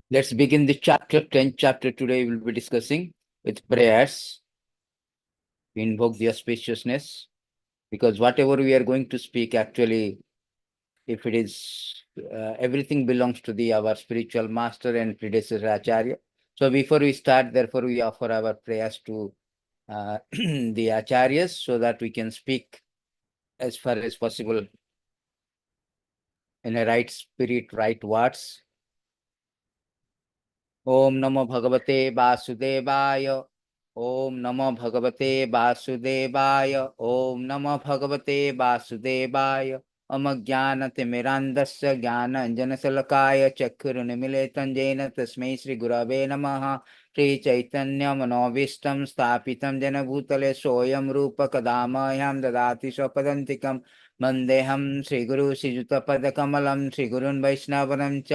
Let's begin the chapter, 10th chapter today. We'll be discussing with prayers. We invoke the auspiciousness because whatever we are going to speak, actually, if it is, everything belongs to the our spiritual master and predecessor Acharya. So before we start, therefore, we offer our prayers to the Acharyas so that we can speak as far as possible in a right spirit, right words. Om Namo Bhagavate Vasudevaya. Om Namo Bhagavate Vasudevaya. Om Namo Bhagavate Vasudevaya. अमज्ञानतिमिरान्धस्य ज्ञानाञ्जनशलाकया चक्षुरुन्मीलितं येन तस्मै श्रीगुरवे नमः। श्रीचैतन्यमनोभीष्टं स्थापितं येन भूतले सोऽयं रूपः कदा मह्यं ददाति स्वपदान्तिकं। वन्देऽहं श्रीगुरुं श्रीयुतपदकमलं श्रीगुरुन् वैष्णवं च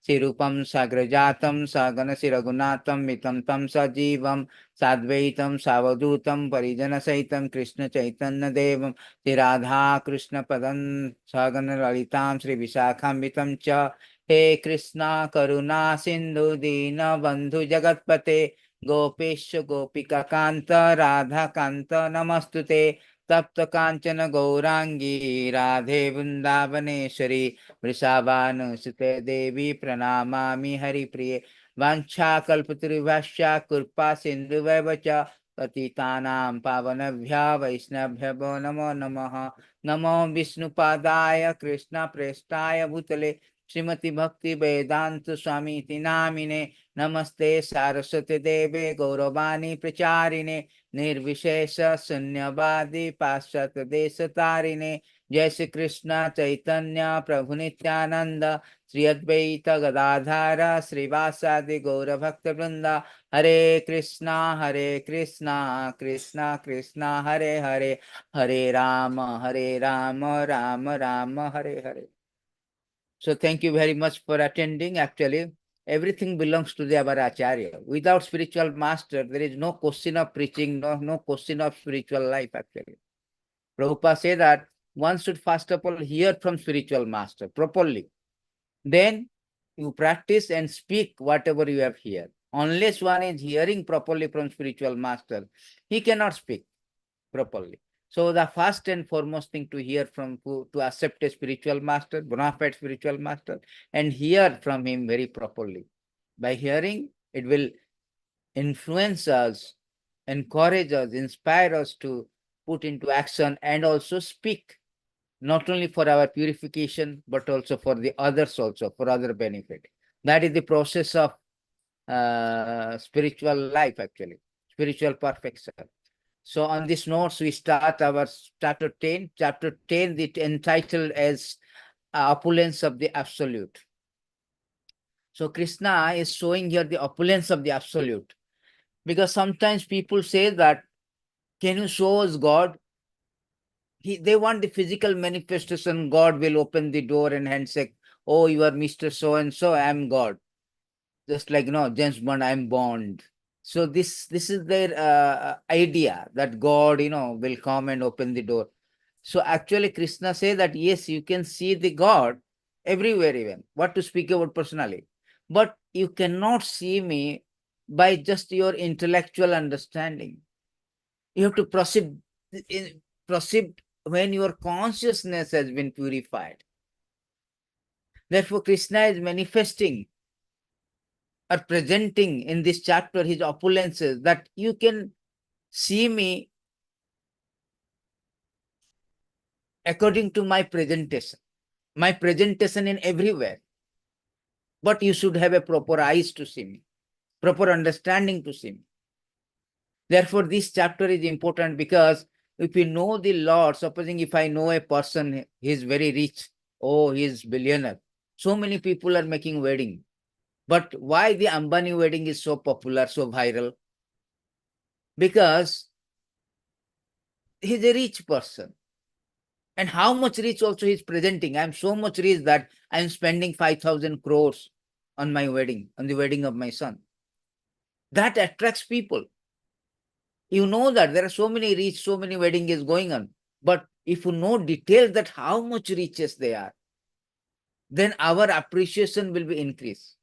श्रीरूपं साग्रजातं सगणशिरघुनाथं वितं तं सजीवं साद्वैतं सावधूतं परिजनसहितं कृष्णचैतन्यदेवं श्रीराधा कृष्णपदं सगण ललितां श्रीविशाखान्वितं च। हे कृष्णा करुणा सिन्धु दीनबन्धु जगत्पते गोपेश गोपिकान्त राधाकान्त नमस्तुते। तप्त कांचन गौरांगी राधे वृंदावनेश्वरी वृषावानुसुते देवी प्रणमामि हरिप्रिये। वाञ्छाकल्पतरुभ्यश्च कृपा सिन्धुभ्यः च पतितानां पावनेभ्यः वैष्णवेभ्यो नमो नमः। नमो विष्णुपादाय कृष्णप्रेष्ठाय भूतले श्रीमती भक्ति वेदांत स्वामी इति नामिने। नमस्ते सारस्वती देवे गौरवाणी प्रचारिणे निर्विशेष शून्यवादी पाश्चात्य देश तारिणे। जय श्री कृष्ण चैतन्य प्रभु नित्यानंद श्री अद्वैत गदाधर श्रीवासादि गौर भक्त वृंदा। हरे Krishna Krishna Krishna Hare Hare Hare Ram Ram Ram Hare Hare. So thank you very much for attending. Actually, everything belongs to the our Acharya. Without spiritual master, there is no question of preaching, no question of spiritual life actually. Prabhupada said that one should first of all hear from spiritual master properly. Then you practice and speak whatever you have heard. Unless one is hearing properly from spiritual master, he cannot speak properly. So the first and foremost thing to hear from, to accept a spiritual master, bona fide spiritual master, and hear from him very properly. By hearing, it will influence us, encourage us, inspire us to put into action and also speak, not only for our purification, but also for the others also, for other benefit. That is the process of spiritual life actually, spiritual perfection. So on this notes, we start our chapter 10. Chapter 10, it entitled as Opulence of the Absolute. So Krishna is showing here the opulence of the Absolute. Because sometimes people say that, can you show us God? They want the physical manifestation. God will open the door and handshake. Oh, you are Mr. So-and-so, I am God. Just like, James Bond, I am Bond. So this is their idea that God, will come and open the door. So actually Krishna says that yes, you can see the God everywhere even. What to speak about personally. But you cannot see me by just your intellectual understanding. You have to proceed when your consciousness has been purified. Therefore, Krishna is manifesting or presenting in this chapter his opulences, that you can see me according to my presentation in everywhere. But you should have a proper eyes to see me, proper understanding to see me. Therefore, this chapter is important because if you know the Lord, supposing if I know a person, he is very rich, oh, he is billionaire. So many people are making wedding. But why the Ambani wedding is so popular, so viral? Because he's a rich person. And how much rich also he's presenting. I'm so much rich that I'm spending 5,000 crores on my wedding, on the wedding of my son. That attracts people. You know that there are so many rich, so many wedding is going on. But if you know details that how much riches they are, then our appreciation will be increased.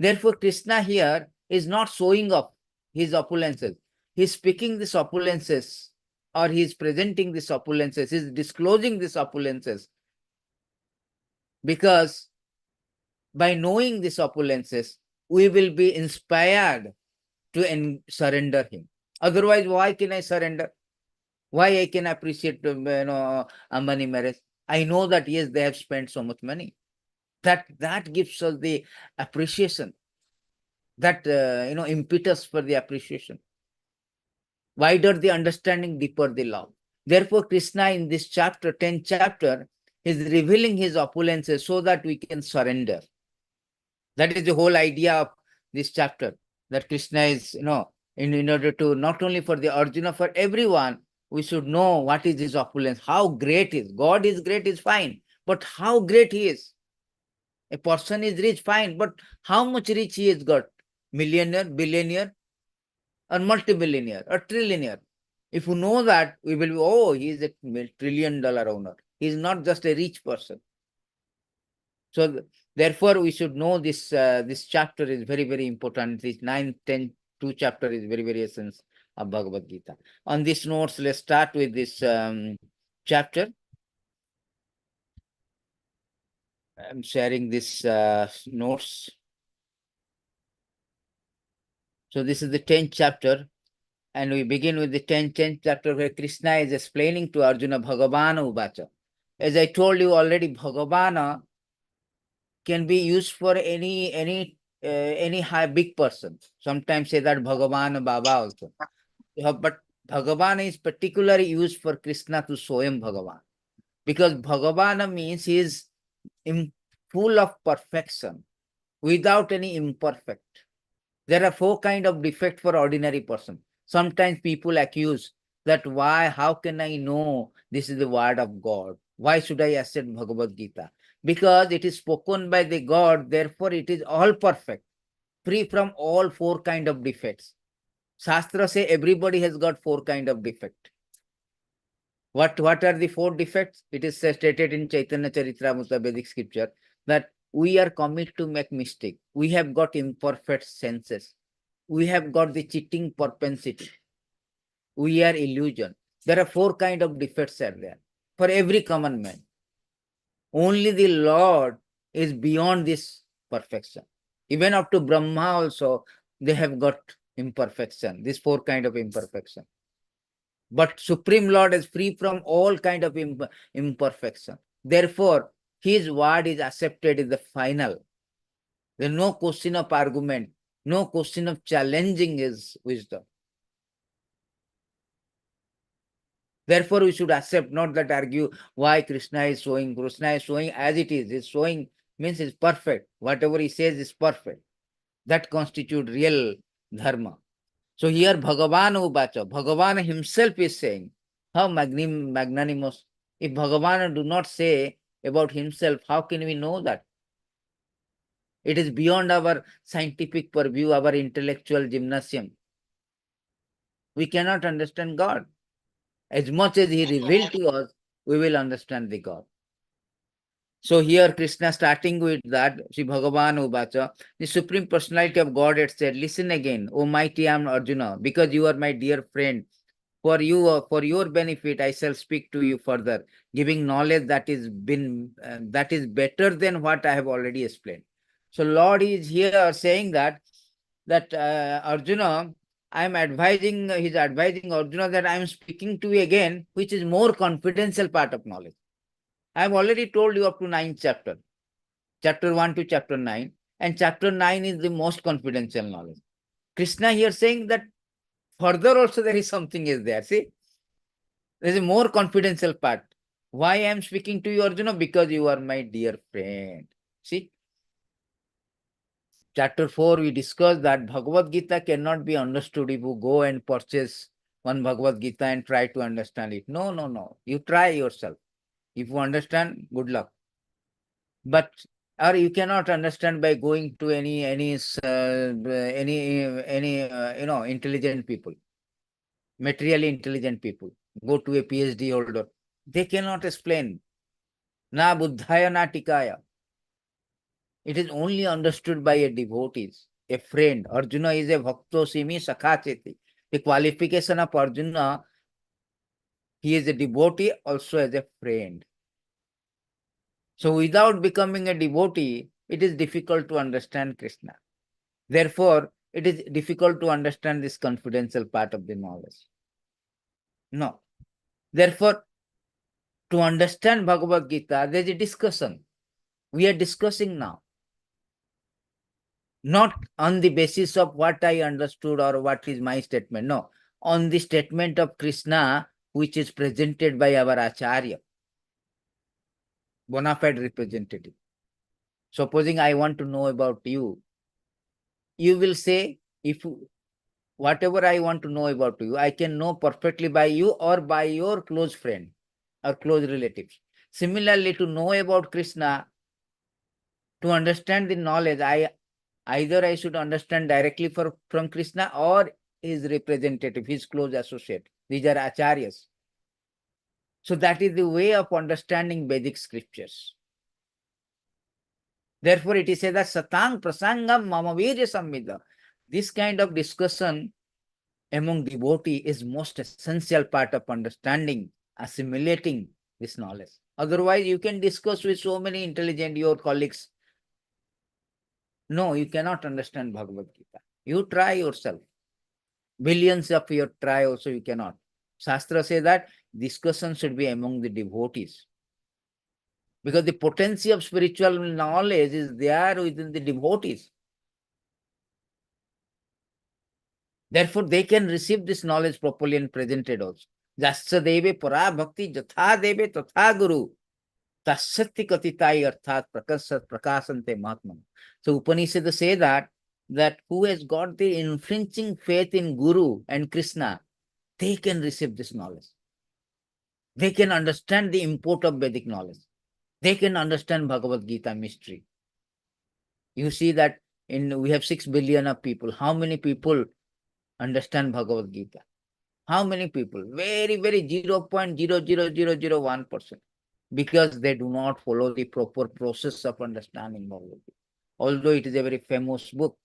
Therefore, Krishna here is not showing off his opulences. He's speaking these opulences, or he's presenting these opulences, he's disclosing these opulences. Because by knowing these opulences, we will be inspired to surrender him. Otherwise, why can I surrender? Why I can appreciate Ambani marriage? I know that yes, they have spent so much money. That gives us the appreciation, that impetus for the appreciation. Wider the understanding, deeper the love. Therefore, Krishna in this chapter, 10th chapter, is revealing his opulences so that we can surrender. That is the whole idea of this chapter, that Krishna is, in order to, not only for the Arjuna, for everyone, we should know what is his opulence, how great is. God is great is fine, but how great he is. A person is rich, fine, but how much rich he has got? Millionaire, billionaire, or multi-billionaire, or trillionaire. If you know that, we will be, oh, he is a $1 trillion owner. He is not just a rich person. So therefore, we should know this. This chapter is very, very important. This 9, 10, 2 chapter is very, very essence of Bhagavad Gita. On these notes, let's start with this chapter. I'm sharing this notes. So this is the 10th chapter. And we begin with the 10th chapter, where Krishna is explaining to Arjuna Bhagavana Uvacha. As I told you already, Bhagavana can be used for any high big person. Sometimes say that Bhagavan Baba also. But Bhagavan is particularly used for Krishna to Swayam Bhagavan. Because Bhagavana means he is full of perfection, without any imperfect. There are 4 kinds of defect for ordinary person. Sometimes people accuse that how can I know this is the word of God? Why should I accept Bhagavad Gita? Because it is spoken by the God, therefore it is all perfect, free from all 4 kinds of defects. Shastra say everybody has got 4 kinds of defect. What are the 4 defects? It is stated in Chaitanya Charitamrita Vedic scripture that we are committed to make mistake. We have got imperfect senses. We have got the cheating propensity. We are illusion. There are 4 kinds of defects are there for every common man. Only the Lord is beyond this perfection. Even up to Brahma also, they have got imperfection, this 4 kinds of imperfection. But Supreme Lord is free from all kind of imperfection. Therefore, his word is accepted as the final. There is no question of argument, no question of challenging his wisdom. Therefore, we should accept, not that argue why Krishna is showing. Krishna is showing as it is. His showing means it's perfect. Whatever he says is perfect. That constitutes real dharma. So here Bhagavan Uvacha, Bhagavan himself is saying, how magnanimous. If Bhagavan do not say about himself, how can we know that? It is beyond our scientific purview, our intellectual gymnasium. We cannot understand God. As much as he revealed to us, we will understand the God. So here Krishna starting with that, Sri Bhagavan Uvacha, the Supreme Personality of God had said, listen again, O mighty Arjuna, because you are my dear friend. For your benefit, I shall speak to you further, giving knowledge that is better than what I have already explained. So Lord is here saying that Arjuna, he's advising Arjuna that I am speaking to you again, which is more confidential part of knowledge. I have already told you up to 9th chapter, chapter 1 to chapter 9, and chapter 9 is the most confidential knowledge. Krishna here saying that further also there is something is there. See, there is a more confidential part. Why I am speaking to you, Arjuna? Because you are my dear friend. See, chapter 4, we discussed that Bhagavad Gita cannot be understood if you go and purchase one Bhagavad Gita and try to understand it. No, no, no. You try yourself. If you understand, good luck. But or you cannot understand by going to any intelligent people, materially intelligent people. Go to a PhD holder. They cannot explain. Na buddhaya na tikaya. It is only understood by a devotee, a friend. Arjuna is a bhaktosimi sakhacheti. The qualification of Arjuna, he is a devotee also as a friend. So without becoming a devotee, it is difficult to understand Krishna. Therefore, it is difficult to understand this confidential part of the knowledge. No. Therefore, to understand Bhagavad Gita, there is a discussion. We are discussing now. Not on the basis of what I understood or what is my statement. No. On the statement of Krishna, which is presented by our Acharya, bona fide representative. Supposing I want to know about you, you will say, if whatever I want to know about you, I can know perfectly by you or by your close friend or close relatives. Similarly, to know about Krishna, to understand the knowledge, either I should understand directly from Krishna or his representative, his close associate. These are acharyas. So that is the way of understanding Vedic scriptures. Therefore, it is said that satang prasangam mama virya samvida. This kind of discussion among devotee is most essential part of understanding, assimilating this knowledge. Otherwise, you can discuss with so many intelligent your colleagues. No, you cannot understand Bhagavad Gita. You try yourself. Billions of your try also you cannot. Shastra say that discussion should be among the devotees. Because the potency of spiritual knowledge is there within the devotees. Therefore, they can receive this knowledge properly and presented also. Jasya deve para bhakti jatha deve tatha guru. Tasyati katitai arthat prakasante mahatman. So Upanishads say that who has got the infringing faith in Guru and Krishna, they can receive this knowledge. They can understand the import of Vedic knowledge. They can understand Bhagavad Gita mystery. You see that we have 6 billion of people. How many people understand Bhagavad Gita? How many people? Very, very 0.00001%. Because they do not follow the proper process of understanding Bhagavad Gita. Although it is a very famous book.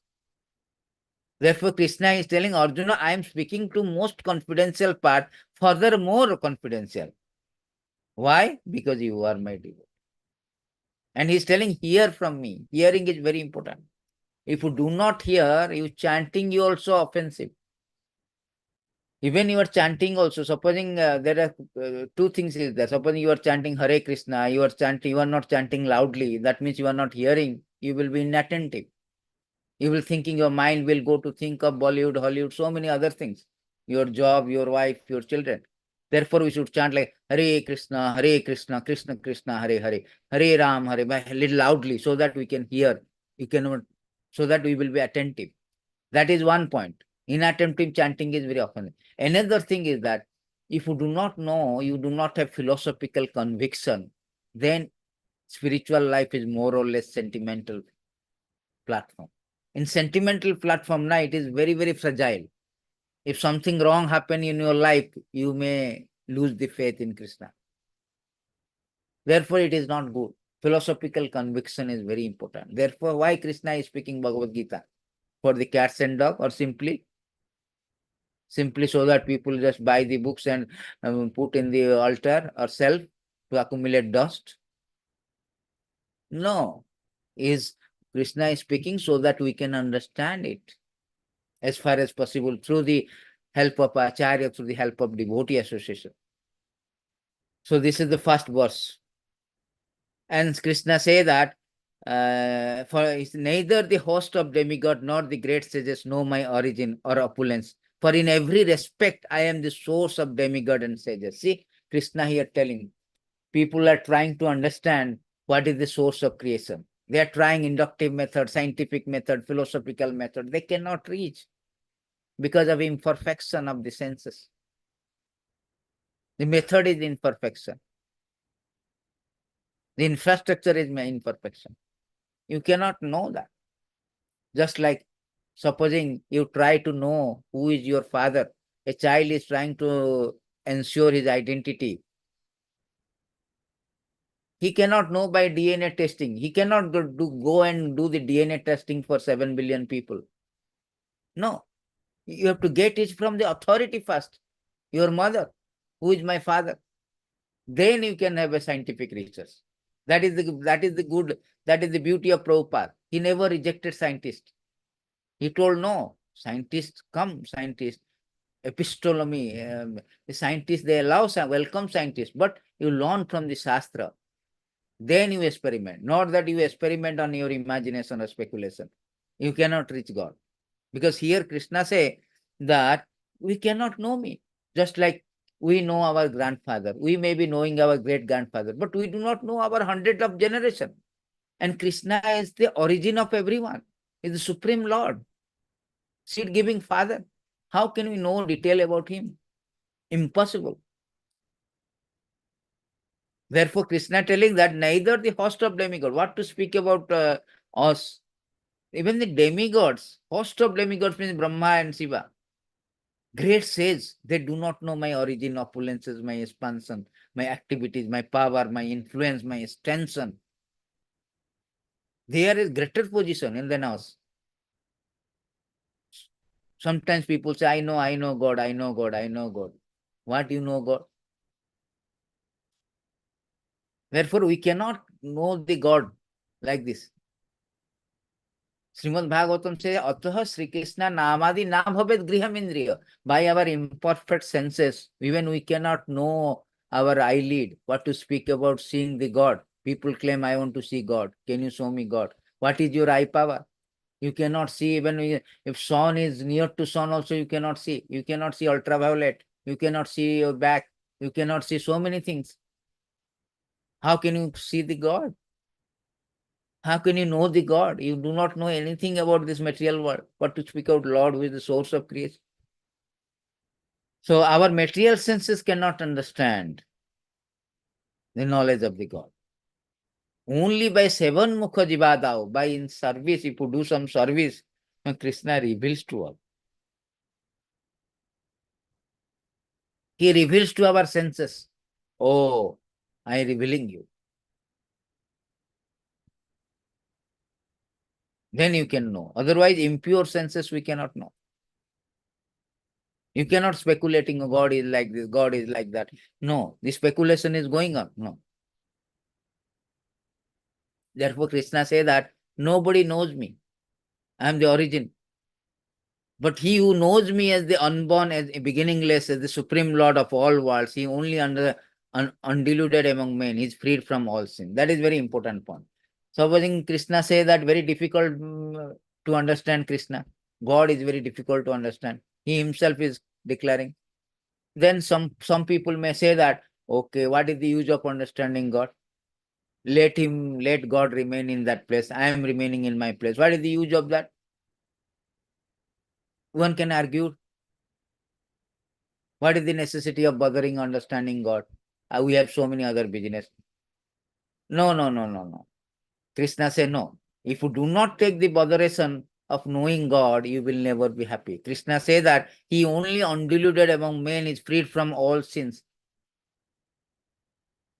Therefore, Krishna is telling Arjuna, I am speaking to most confidential part, further more confidential. Why? Because you are my devotee. And he is telling, hear from me. Hearing is very important. If you do not hear, you chanting, you also offensive. Even you are chanting also, supposing there are two things is there. Supposing you are chanting Hare Krishna, you are not chanting loudly. That means you are not hearing. You will be inattentive. You will thinking, your mind will go to think of Bollywood, Hollywood, so many other things. Your job, your wife, your children. Therefore, we should chant like Hare Krishna, Krishna Krishna, Hare Hare, Hare Ram, Hare, a little loudly, so that we can hear. You cannot, so that we will be attentive. That is one point. Inattentive chanting is very often. Another thing is that if you do not know, you do not have philosophical conviction, then spiritual life is more or less sentimental platform. In sentimental platform, now it is very, very fragile. If something wrong happen in your life, you may lose the faith in Krishna. Therefore, it is not good. Philosophical conviction is very important. Therefore, why Krishna is speaking Bhagavad Gita? For the cats and dog, or simply so that people just buy the books and put in the altar or shelf to accumulate dust? No. Krishna is speaking so that we can understand it as far as possible through the help of Acharya, through the help of devotee association. So this is the first verse. And Krishna say that for neither the host of demigod nor the great sages know my origin or opulence. For in every respect, I am the source of demigod and sages. See, Krishna here telling people are trying to understand what is the source of creation. They are trying inductive method, scientific method, philosophical method. They cannot reach because of imperfection of the senses. The method is imperfection. The infrastructure is imperfection. You cannot know that. Just like supposing you try to know who is your father, a child is trying to ensure his identity. He cannot know by DNA testing. He cannot go and do the DNA testing for 7 billion people. No, you have to get it from the authority first. Your mother, who is my father. Then you can have a scientific research. That is the beauty of Prabhupada. He never rejected scientists. He told, no, scientists come, scientists, epistolomy, the scientists, they welcome scientists, but you learn from the Shastra. Then you experiment, not that you experiment on your imagination or speculation. You cannot reach God. Because here Krishna say that we cannot know me. Just like we know our grandfather. We may be knowing our great grandfather, but we do not know our hundred of generation. And Krishna is the origin of everyone. He is the Supreme Lord, seed giving Father. How can we know detail about him? Impossible. Therefore, Krishna telling that neither the host of demigod, what to speak about us, even the demigods, host of demigods means Brahma and Shiva. Great sage, they do not know my origin, opulences, my expansion, my activities, my power, my influence, my extension. There is greater position in the us. Sometimes people say, I know God, I know God, I know God. What you know God? Therefore, we cannot know the God like this. Srimad Bhagavatam says, Ataha Sri Krishna Namadi na bhavet griham indriya. By our imperfect senses, even we cannot know our eyelid, what to speak about seeing the God. People claim, I want to see God. Can you show me God? What is your eye power? You cannot see, even if sun is near to sun also you cannot see. You cannot see ultraviolet. You cannot see your back. You cannot see so many things. How can you see the God? How can you know the God? You do not know anything about this material world, but to speak out Lord who is the source of creation. So our material senses cannot understand the knowledge of the God. Only by seven mukha jivadao, by in service, if you do some service, Krishna reveals to us. He reveals to our senses. Oh, I am revealing you. Then you can know. Otherwise, impure senses we cannot know. You cannot speculating, oh, God is like this, God is like that. No, the speculation is going on. No. Therefore, Krishna says that nobody knows me. I am the origin. But he who knows me as the unborn, as beginningless, as the supreme Lord of all worlds, he only undiluted among men, he is freed from all sin. That is very important point. Supposing Krishna say that very difficult to understand Krishna. God is very difficult to understand. He himself is declaring. Then some people may say that, okay, what is the use of understanding God? Let God remain in that place. I am remaining in my place. What is the use of that? One can argue. What is the necessity of bothering understanding God? We have so many other business. No. Krishna said no. If you do not take the botheration of knowing God, you will never be happy. Krishna says that he only undiluted among men is freed from all sins.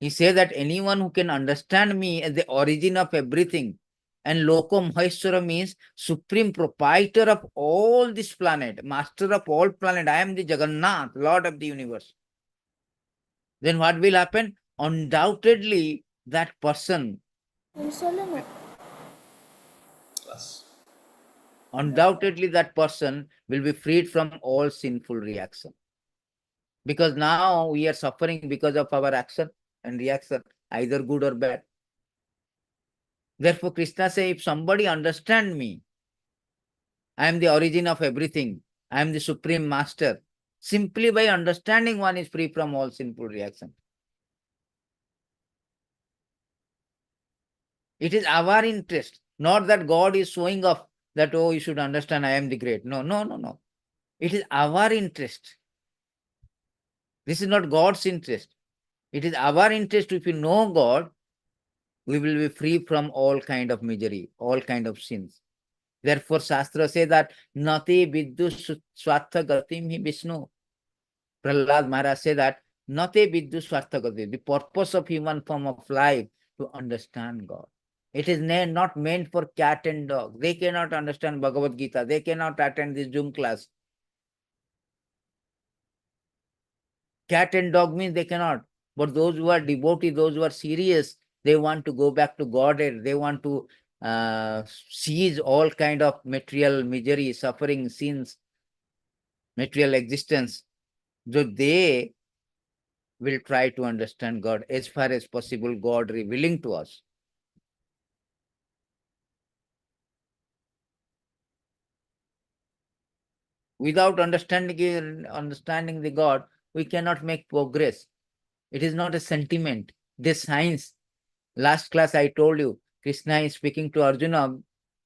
He says that anyone who can understand me as the origin of everything, and Loka Maheshwara means supreme proprietor of all this planet, master of all planet. I am the Jagannath, Lord of the universe. Then what will happen? Undoubtedly, that person, undoubtedly that person will be freed from all sinful reaction. Because now we are suffering because of our action and reaction, either good or bad. Therefore, Krishna says, if somebody understand me, I am the origin of everything, I am the supreme master. Simply by understanding, one is free from all sinful reaction. It is our interest, not that God is showing off that, oh, you should understand I am the great. No. It is our interest. This is not God's interest. It is our interest. If you know God, we will be free from all kind of misery, all kind of sins. Therefore, Shastra say that Nati Viddu Swartha Gatim hi Vishnu. Prahlad Maharaj say that Nati Viddu Swartha Gatim. The purpose of human form of life to understand God. It is not meant for cat and dog. They cannot understand Bhagavad Gita. They cannot attend this Zoom class. Cat and dog means they cannot. But those who are devotees, those who are serious, they want to go back to Godhead. They want to seize all kind of material misery, suffering, sins, material existence. So they will try to understand God as far as possible, God revealing to us. Without understanding the God, we cannot make progress. It is not a sentiment. This science. Last class I told you, Krishna is speaking to Arjuna,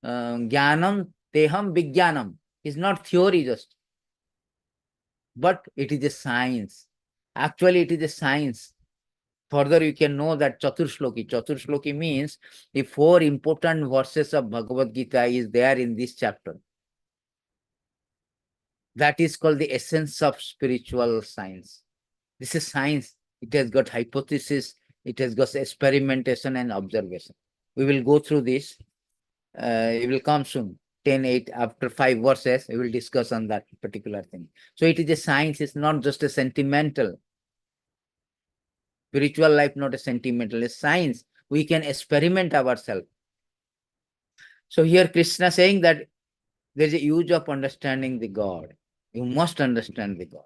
Jnanam Teham Vijnanam. It's not theory just, but it is a science. Actually, it is a science. Further, you can know that Chaturshloki. Chaturshloki means the 4 important verses of Bhagavad Gita is there in this chapter. That is called the essence of spiritual science. This is science. It has got hypothesis, it has got experimentation and observation. We will go through this. It will come soon. 10:8, after 5 verses, we will discuss on that particular thing. So it is a science, it's not just a sentimental. Spiritual life, not a sentimental, it's science. We can experiment ourselves. So here Krishna saying that there is a use of understanding the God. You must understand the God.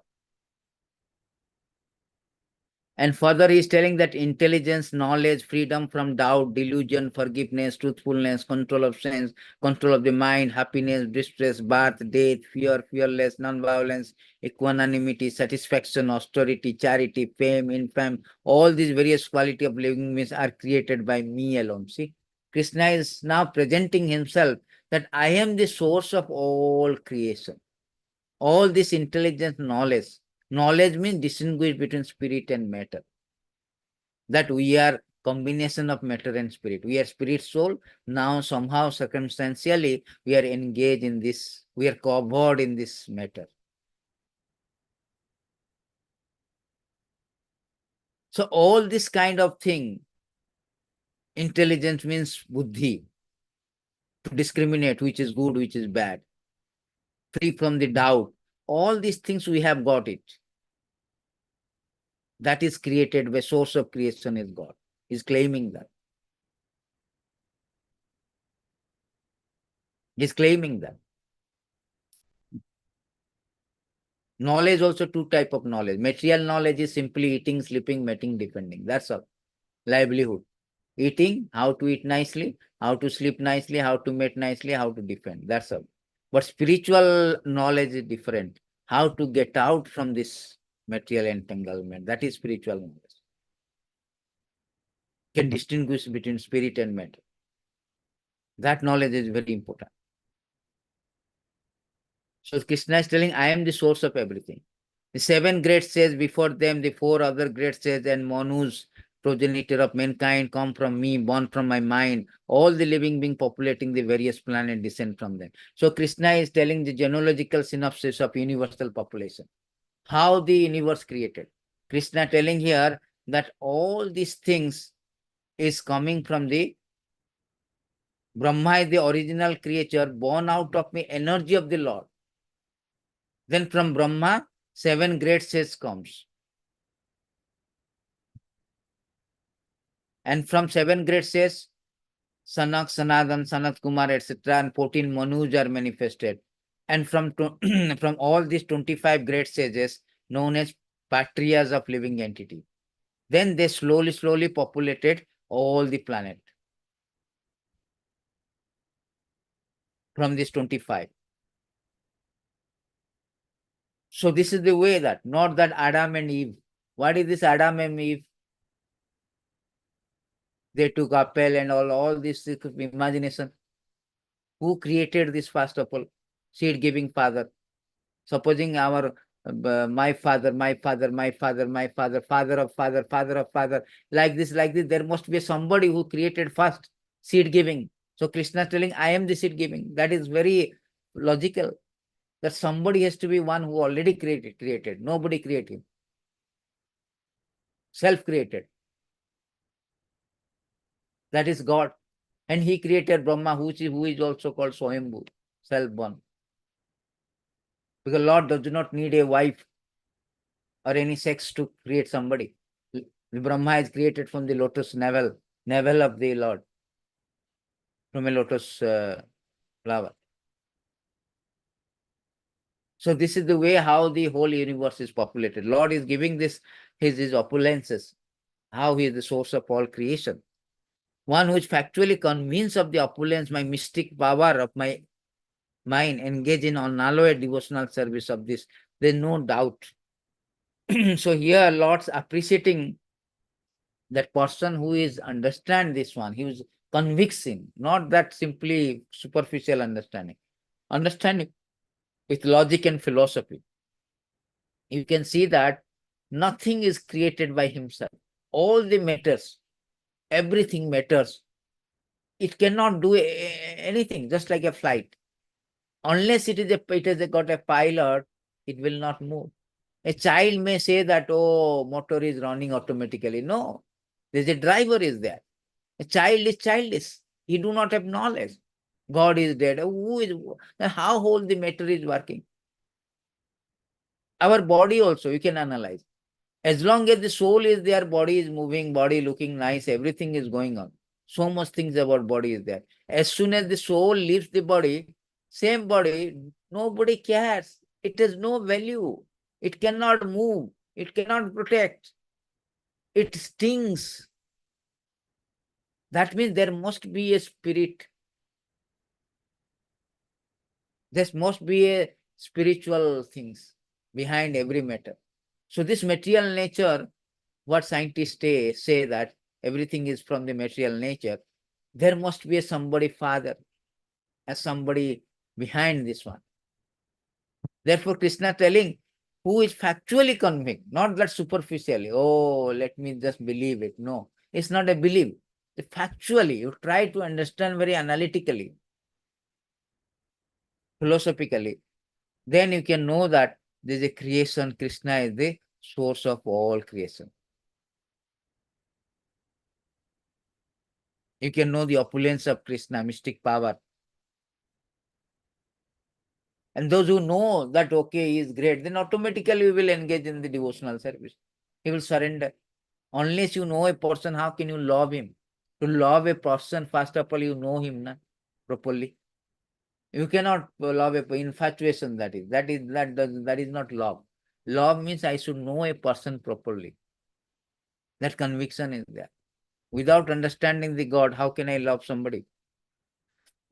And further, he is telling that intelligence, knowledge, freedom from doubt, delusion, forgiveness, truthfulness, control of sense, control of the mind, happiness, distress, birth, death, fear, fearless, non-violence, equanimity, satisfaction, austerity, charity, fame, infamy, all these various qualities of living beings are created by me alone. See, Krishna is now presenting himself that I am the source of all creation. All this intelligence, knowledge. Knowledge means distinguish between spirit and matter. That we are combination of matter and spirit. We are spirit soul. Now somehow circumstantially we are engaged in this. We are covered in this matter. So all this kind of thing, intelligence means buddhi, to discriminate which is good, which is bad, free from the doubt. All these things we have got it. That is created by source of creation is God. He's claiming that. He's claiming that. Knowledge also 2 type of knowledge. Material knowledge is simply eating, sleeping, mating, defending. That's all. Livelihood. Eating, how to eat nicely, how to sleep nicely, how to mate nicely, how to defend. That's all. But spiritual knowledge is different. How to get out from this material entanglement. That is spiritual knowledge. Can distinguish between spirit and matter. That knowledge is very important. So Krishna is telling, I am the source of everything. The 7 great sages, before them, the 4 other great sages and Manus, progenitor of mankind, come from me, born from my mind. All the living beings populating the various planets descend from them. So Krishna is telling the genealogical synopsis of universal population. How the universe created. Krishna telling here that all these things is coming from the Brahma is the original creature born out of the energy of the Lord. Then from Brahma, 7 great sages comes. And from 7 great sages, Sanak, Sanatan, Sanat Kumar, etc., and 14 Manus are manifested. And from, from all these 25 great sages, known as patrias of living entity. Then they slowly populated all the planet. From this 25. So this is the way that, not that Adam and Eve. What is this Adam and Eve? They took apple and all this imagination. Who created this first of all? Seed-giving father. Supposing our my father, father of father, like this, there must be somebody who created first seed giving. So Krishna is telling, I am the seed giving. That is very logical. That somebody has to be one who already created. Nobody created. Self-created. That is God. And he created Brahma, who is also called Swayambhu, self-born. Because Lord does not need a wife or any sex to create somebody. The Brahma is created from the lotus navel of the Lord, from a lotus flower. So this is the way how the whole universe is populated. Lord is giving this his opulences, how he is the source of all creation. One who is factually convinced of the opulence, my mystic power of my mind, engage in unalloyed devotional service of this. There is no doubt. So here Lord's appreciating that person who is understand this one. He was convincing, not that simply superficial understanding. Understanding with logic and philosophy. You can see that nothing is created by himself. All the matters, everything matters. It cannot do anything, just like a flight. Unless it has got a pilot, it will not move. A child may say that, oh, motor is running automatically. No, there's a driver is there. A child is childish. He do not have knowledge. God is dead. How whole the matter is working? Our body also, you can analyze. As long as the soul is there, body is moving, body looking nice, everything is going on. So much things about body is there. As soon as the soul leaves the body, same body, nobody cares. It has no value. It cannot move. It cannot protect. It stings. That means there must be a spirit. There must be a spiritual things behind every matter. So this material nature, what scientists say that everything is from the material nature, there must be a somebody father, as somebody behind this one. Therefore, Krishna telling who is factually convinced, not that superficially, oh, let me just believe it. No, it's not a belief. Factually, you try to understand very analytically, philosophically. Then you can know that there is a creation. Krishna is the source of all creation. You can know the opulence of Krishna, mystic power. And those who know that, okay, he is great, then automatically we will engage in the devotional service. He will surrender. Unless you know a person, how can you love him? To love a person, first of all, you know him properly. You cannot love a infatuation, that is not love. Love means I should know a person properly. That conviction is there. Without understanding the God, how can I love somebody?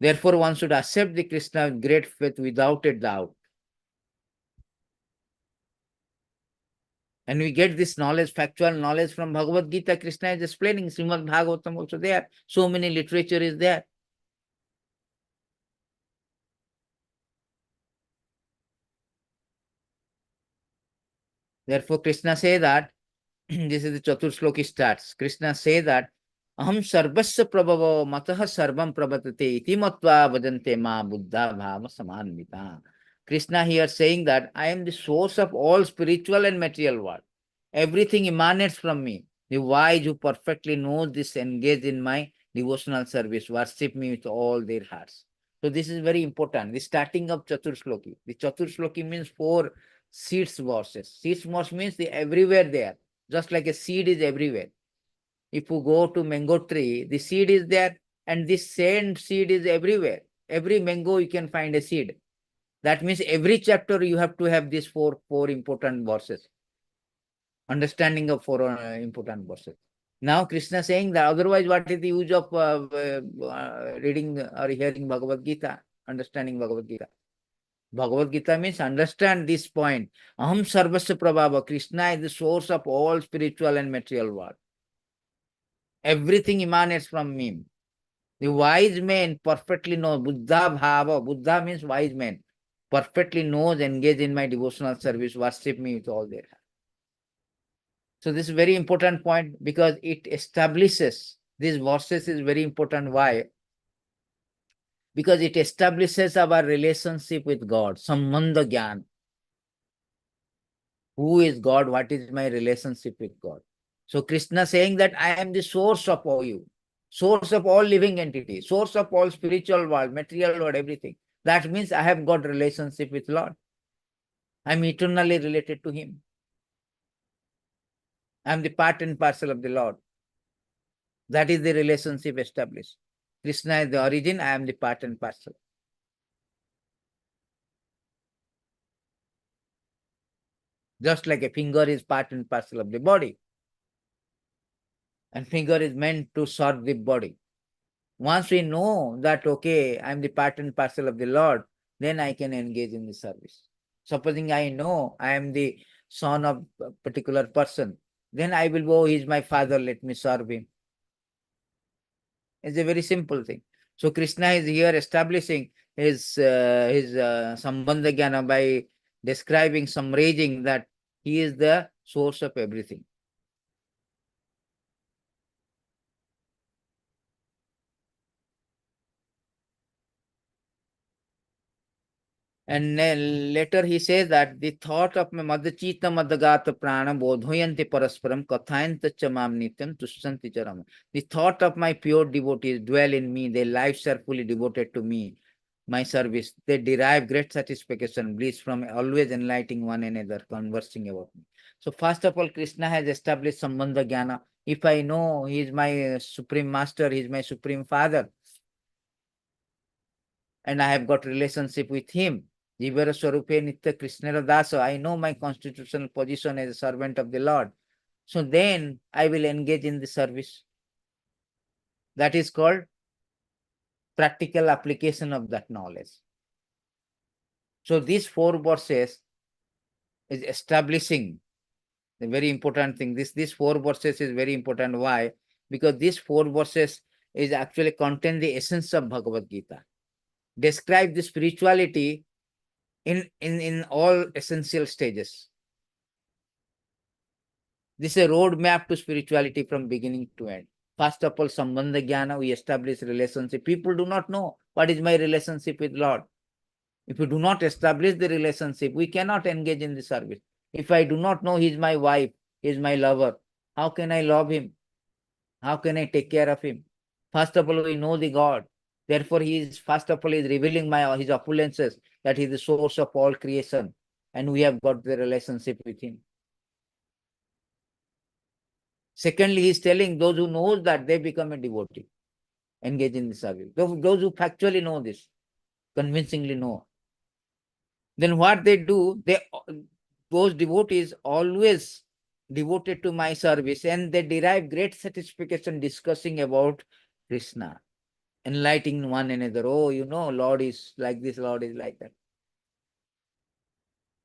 Therefore, one should accept the Krishna with great faith without a doubt. And we get this knowledge, factual knowledge from Bhagavad Gita. Krishna is explaining, Srimad Bhagavatam also there. So many literature is there. Therefore, Krishna say that, this is the Chatur Shloki starts. Krishna say that, Aham sarvasya prabhavo mataha sarvam prabhatate iti matva bhajante ma buddha bhava samanvita. Krishna here saying that I am the source of all spiritual and material world. Everything emanates from me. The wise who perfectly knows this engage in my devotional service, worship me with all their hearts. So this is very important. The starting of Chatur Shloki. The Chatur Shloki means 4 seeds verses. Seeds verse means the everywhere there. Just like a seed is everywhere. If you go to mango tree, the seed is there, and this same seed is everywhere. Every mango you can find a seed. That means every chapter you have to have these four important verses. Understanding of 4 important verses. Now Krishna saying that otherwise what is the use of reading or hearing Bhagavad Gita, understanding Bhagavad Gita? Bhagavad Gita means understand this point. Aham sarvasya prabhava. Krishna is the source of all spiritual and material world. Everything emanates from him. The wise man perfectly knows. Buddha bhava. Buddha means wise man. Perfectly knows, engage in my devotional service, worship me with all their heart. So this is a very important point because it establishes, these verses is very important. Why? Because it establishes our relationship with God. Sambandha Gyan. Who is God? What is my relationship with God? So Krishna saying that I am the source of all you. source of all living entities, source of all spiritual world, material world, everything. That means I have got relationship with Lord. I'm eternally related to Him. I'm the part and parcel of the Lord. That is the relationship established. Krishna is the origin, I am the part and parcel. Just like a finger is part and parcel of the body. And finger is meant to serve the body. Once we know that, okay, I am the part and parcel of the Lord, then I can engage in the service. Supposing I know I am the son of a particular person, then I will go, he is my father, let me serve him. It's a very simple thing. So Krishna is here establishing his Sambandha Jnana by describing, summarizing that he is the source of everything. And then later he says that the thought of my madachita madagata prana bodhoyanti parasparam kathayanta chamam nityam tushyanti charam. The thought of my pure devotees dwell in me, their lives are fully devoted to me, my service. They derive great satisfaction, bliss from always enlightening one another, conversing about me. So first of all, Krishna has established Sambandha Jnana. If I know he is my supreme master, he is my supreme father, and I have got relationship with him, Jivara Swarupe Nitya Krishna Dasa, I know my constitutional position as a servant of the Lord. So then I will engage in the service. That is called practical application of that knowledge. So these 4 verses is establishing the very important thing. These 4 verses is very important. Why? Because these 4 verses is actually contain the essence of Bhagavad Gita. Describe the spirituality in all essential stages. This is a roadmap to spirituality from beginning to end. First of all, Sambandha Jnana, we establish relationship. People do not know what is my relationship with Lord. If we do not establish the relationship, we cannot engage in the service. If I do not know he is my wife, he is my lover, how can I love him? How can I take care of him? First of all, we know the God. Therefore, he is first of all is revealing his opulences, that he is the source of all creation, and we have got the relationship with him. Secondly, he is telling those who knows that they become a devotee, engage in the service. Those who factually know this, convincingly know. Then what they do, those devotees always devoted to my service, and they derive great satisfaction discussing about Krishna, enlightening one another. Oh, you know, Lord is like this, Lord is like that.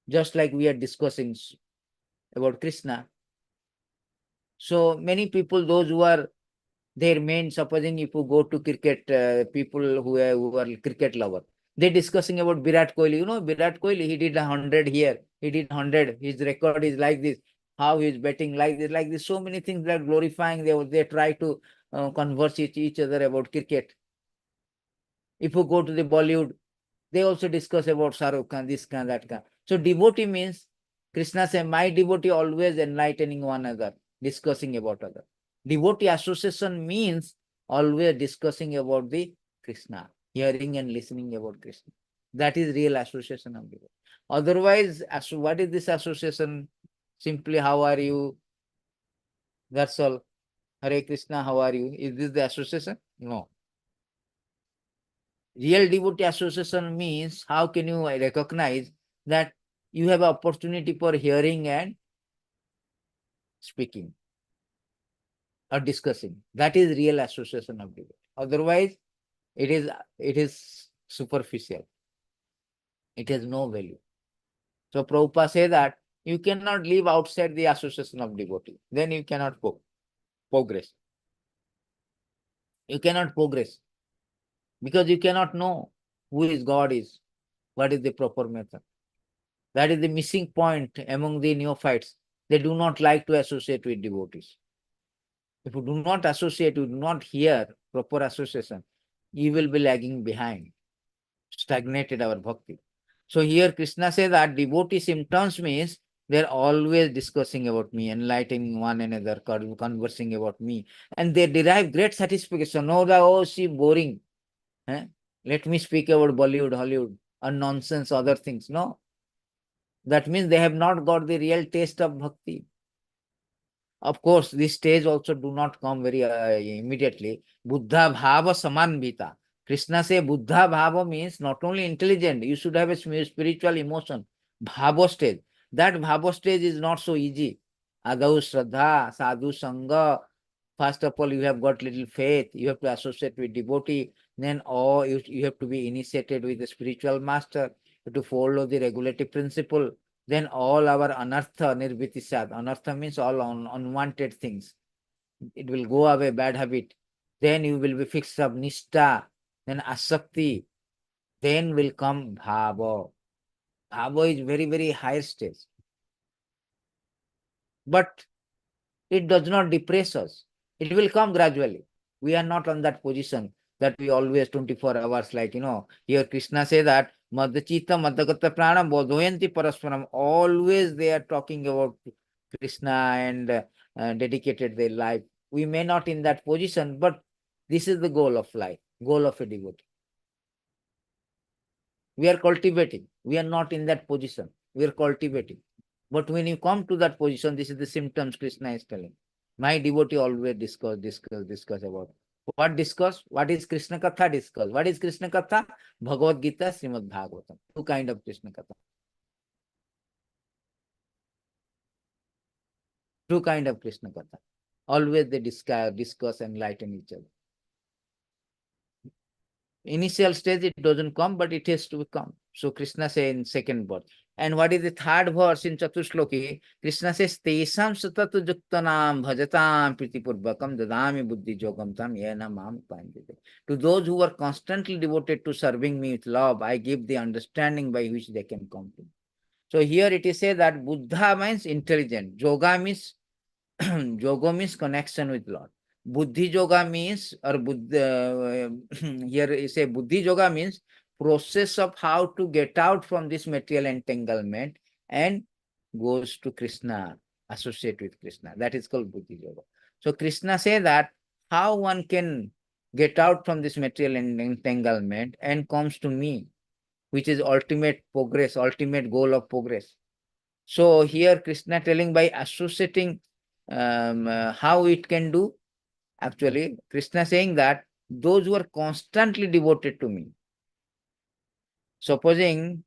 Just like we are discussing about Krishna. So many people, those who are their main, supposing if you go to cricket, people who are cricket lover, they're discussing about Virat Kohli. You know, Virat Kohli, he did 100 here, he did 100, his record is like this, how he's betting like this, like this. So many things that are glorifying, they try to converse each other about cricket. If you go to the Bollywood, they also discuss about Shahrukh Khan, this Khan, that Khan. So devotee means, Krishna says, my devotee always enlightening one another, discussing about other. Devotee association means always discussing about the Krishna, hearing and listening about Krishna. That is real association of devotee. Otherwise, what is this association? Simply, how are you? That's all. Hare Krishna, how are you? Is this the association? No. Real devotee association means, how can you recognize that you have opportunity for hearing and speaking or discussing? That is real association of devotee. Otherwise, it is superficial. It has no value. So Prabhupada say that you cannot live outside the association of devotee. Then you cannot progress. You cannot progress because you cannot know who is God is, what is the proper method. That is the missing point among the neophytes. They do not like to associate with devotees. If you do not associate, you do not hear proper association, you will be lagging behind, stagnated our bhakti. So here Krishna says that devotee symptoms means They're always discussing about me, enlightening one another, conversing about me, and they derive great satisfaction. No, oh, she boring. Eh? Let me speak about Bollywood, Hollywood, or nonsense, other things. No, that means they have not got the real taste of bhakti. Of course, this stage also do not come very immediately. Buddha bhava samanvita. Krishna say Buddha bhava means not only intelligent, you should have a spiritual emotion. Bhava stage. That bhava stage is not so easy. Adau Shraddha, Sadhu Sangha. First of all, you have got little faith. You have to associate with devotee. Then, you have to be initiated with the spiritual master. You have to follow the regulative principle. Then all our anartha nirvitisat. Anartha means all unwanted things. It will go away, bad habit. Then you will be fixed up nishta, then asakti. Then will come bhava. Bhava is very, very high stage. But it does not depress us. It will come gradually. We are not on that position that we always 24 hours like, here Krishna say that madachita madagata prana bodhoyanti parasparam. Always they are talking about Krishna and dedicated their life. We may not in that position, but this is the goal of life, goal of a devotee. We are cultivating. We are not in that position. We are cultivating. But when you come to that position, this is the symptoms Krishna is telling. My devotee always discuss about. What discuss? What is Krishna Katha discuss? What is Krishna Katha? Bhagavad Gita, Srimad Bhagavatam. Two kind of Krishna Katha. Two kind of Krishna Katha. Always they discuss and enlighten each other. Initial stage it doesn't come, but it has to come. So Krishna says in second verse. And what is the third verse in Chatushloki? Krishna says, Tesam satatu juktanam bhajatam pritipurvakam dadami buddhi jogam tam yena mam pandite. To those who are constantly devoted to serving me with love, I give the understanding by which they can come to me. So here it is said that Buddha means intelligent. Yoga means yoga means connection with Lord. Buddhi yoga means, or Buddha, here is a Buddhi yoga means process of how to get out from this material entanglement and goes to Krishna, associate with Krishna. That is called Buddhi yoga. So Krishna say that how one can get out from this material entanglement and comes to me, which is ultimate progress, ultimate goal of progress. So here Krishna telling by associating how it can do. Actually, Krishna saying that those who are constantly devoted to me. Supposing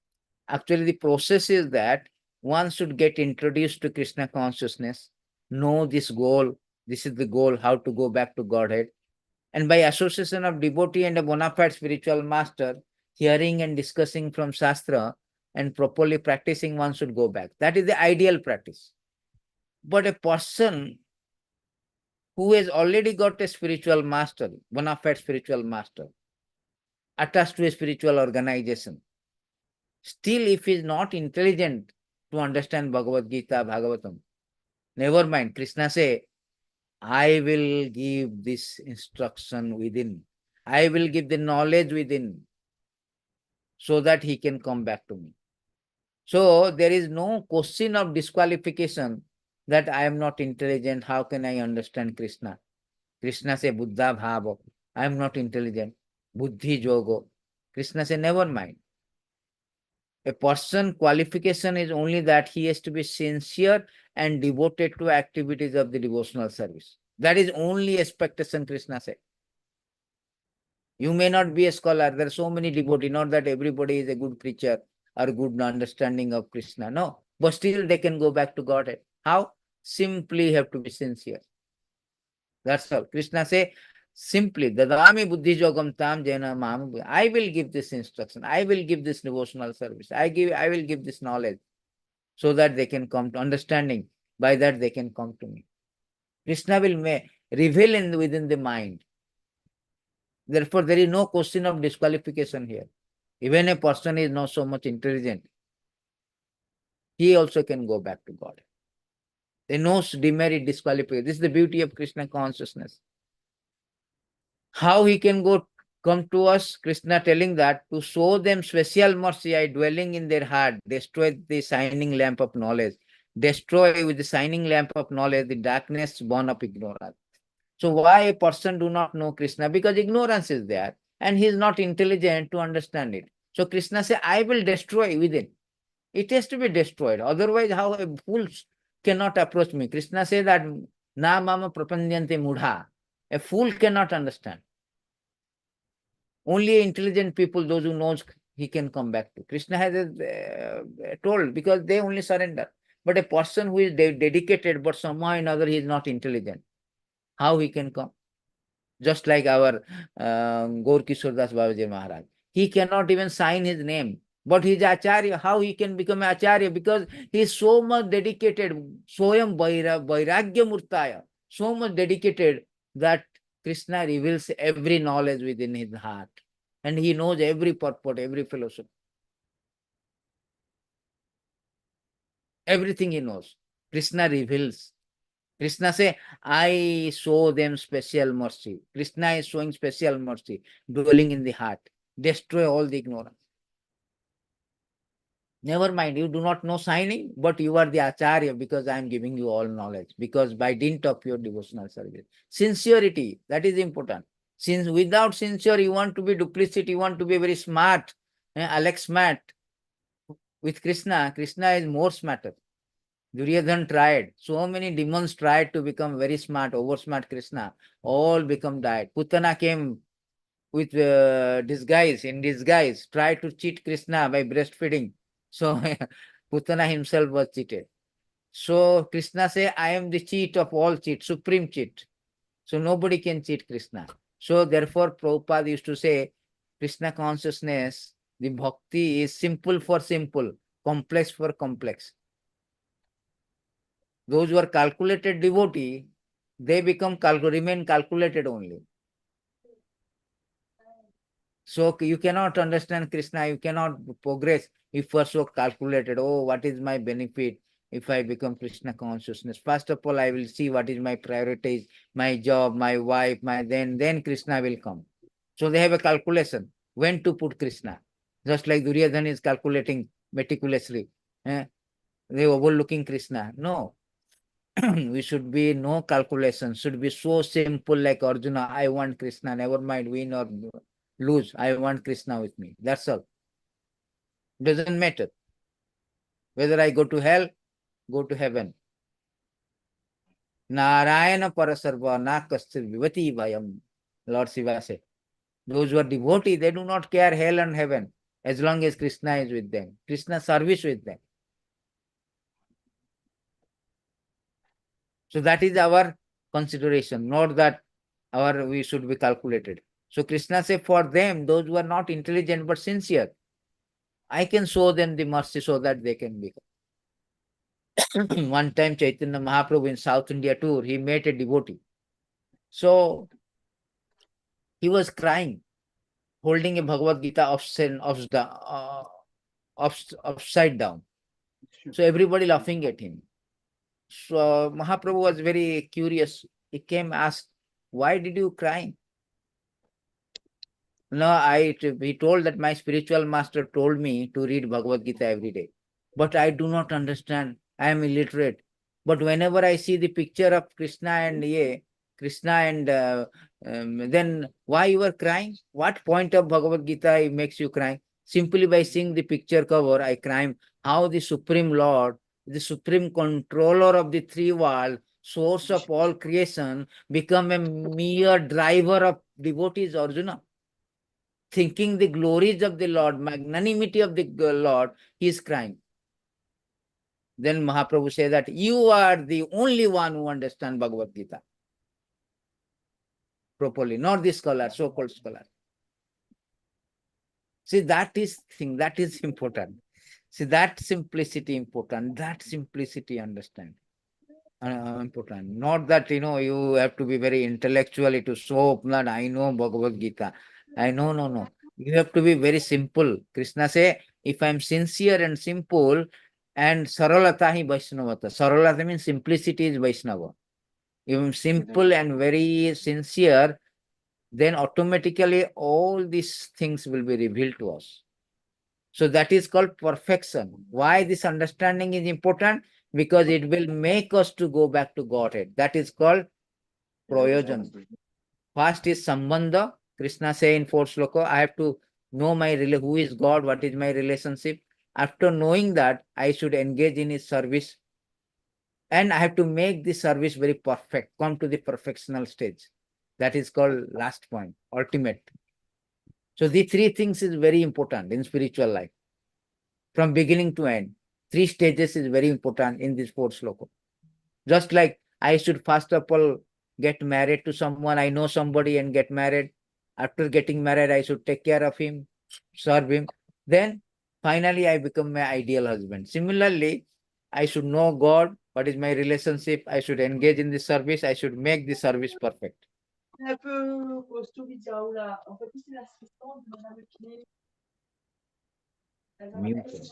actually the process is that one should get introduced to Krishna consciousness, know this goal, this is the goal, how to go back to Godhead. And by association of devotee and a bona fide spiritual master, hearing and discussing from Shastra and properly practicing, one should go back. That is the ideal practice. But a person who has already got a spiritual master, bona fide spiritual master, attached to a spiritual organization, still if he is not intelligent to understand Bhagavad Gita, Bhagavatam, never mind, Krishna say, I will give this instruction within. I will give the knowledge within so that he can come back to me. So there is no question of disqualification that I am not intelligent. How can I understand Krishna? Krishna say Buddha bhava. I am not intelligent. Buddhi jogo. Krishna say never mind. A person qualification is only that he has to be sincere and devoted to activities of the devotional service. That is only expectation, Krishna said. You may not be a scholar. There are so many devotees, not that everybody is a good preacher or good understanding of Krishna. No. But still they can go back to Godhead. How? Simply have to be sincere. That's all. Krishna say, simply, Dadami Buddhi Jogam Tam Jena Mam. I will give this instruction. I will give this devotional service. I will give this knowledge so that they can come to understanding. By that they can come to me. Krishna will reveal within the mind. Therefore, there is no question of disqualification here. Even a person is not so much intelligent, he also can go back to God. There is no demerit, disqualification. This is the beauty of Krishna consciousness. How he can come to us, Krishna telling that to show them special mercy, I dwelling in their heart, destroy the shining lamp of knowledge. destroy with the shining lamp of knowledge the darkness born of ignorance. So why a person do not know Krishna? Because ignorance is there and he is not intelligent to understand it. So Krishna say, I will destroy within. It has to be destroyed. Otherwise, how a fool cannot approach me? Krishna says that na mama prapandyante mudha. A fool cannot understand. Only intelligent people, those who knows, he can come back to. Krishna has told because they only surrender. But a person who is dedicated, but somehow or another he is not intelligent, how he can come? Just like our Gaur Kishore Das Babaji Maharaj. He cannot even sign his name. But he is Acharya. How he can become Acharya? Because he is so much dedicated. Soyam Vairagya Murtaya. So much dedicated that Krishna reveals every knowledge within his heart. And he knows every purport, every philosophy. Everything he knows. Krishna reveals. Krishna say, I show them special mercy. Krishna is showing special mercy, dwelling in the heart. Destroy all the ignorance. Never mind, you do not know signing, but you are the Acharya because I am giving you all knowledge. Because by dint of your devotional service. Sincerity, that is important. Since without sincere, you want to be duplicit, you want to be very smart. Alex smart. With Krishna, Krishna is more smarter. Duryodhan tried. So many demons tried to become very smart, over smart Krishna. All become died. Putana came with in disguise, tried to cheat Krishna by breastfeeding. So Putana himself was cheated. So Krishna say, I am the cheat of all cheat, supreme cheat. So nobody can cheat Krishna. So therefore Prabhupada used to say, Krishna consciousness, the bhakti is simple for simple, complex for complex. Those who are calculated devotee, they remain calculated only. So you cannot understand Krishna, you cannot progress if you are so calculated. Oh, what is my benefit if I become Krishna consciousness? First of all, I will see what is my priorities, my job, my wife, then Krishna will come. So they have a calculation when to put Krishna. Just like Duryodhana is calculating meticulously. They overlooking Krishna. No. We should be no calculation, should be so simple like Arjuna. I want Krishna, never mind win or lose. I want Krishna with me. That's all. Doesn't matter. Whether I go to hell, go to heaven. Narayana Parasarva Nakastir Vivati Vayam. Lord Shiva said. Those who are devotees, they do not care hell and heaven as long as Krishna is with them. Krishna service with them. So that is our consideration, not that we should be calculated. So Krishna said, for them, those who are not intelligent but sincere, I can show them the mercy so that they can become. One time Chaitanya Mahaprabhu in South India tour, he met a devotee. So he was crying, holding a Bhagavad Gita upside down. So everybody laughing at him. So Mahaprabhu was very curious. He came, asked, why did you cry? No, he told that my spiritual master told me to read Bhagavad Gita every day. But I do not understand. I am illiterate. But whenever I see the picture of Krishna and then why you are crying? What point of Bhagavad Gita makes you cry? Simply by seeing the picture cover, I cry. How the Supreme Lord, the Supreme Controller of the three worlds, source of all creation, become a mere driver of devotees, Arjuna. Thinking the glories of the Lord, magnanimity of the Lord, he is crying. Then Mahaprabhu says that you are the only one who understands Bhagavad Gita properly, not the scholar, so-called scholar. See, that is important. See, that simplicity important, that simplicity understand. Important. Not that, you have to be very intellectually to show that I know Bhagavad Gita. No. You have to be very simple. Krishna say, if I am sincere and simple, and saralata hi Vaishnavata. Saralata means simplicity is Vaishnava. If I am simple and very sincere, then automatically all these things will be revealed to us. So that is called perfection. Why this understanding is important? because it will make us to go back to Godhead. That is called Prayojan. First is Sambandha. Krishna say in fourth sloka, I have to know who is God, what is my relationship. After knowing that, I should engage in his service. And I have to make this service very perfect, come to the perfectional stage. That is called last point, ultimate. So the three things is very important in spiritual life. From beginning to end, three stages is very important in this fourth sloka. Just like I should first of all get married to someone, I know somebody and get married. After getting married, I should take care of him, serve him. Then finally I become my ideal husband. Similarly, I should know God, what is my relationship, I should engage in the service, I should make the service perfect. Un peu costaud, là. En fait, c'est l'assistante de Madame Kiné. Mute.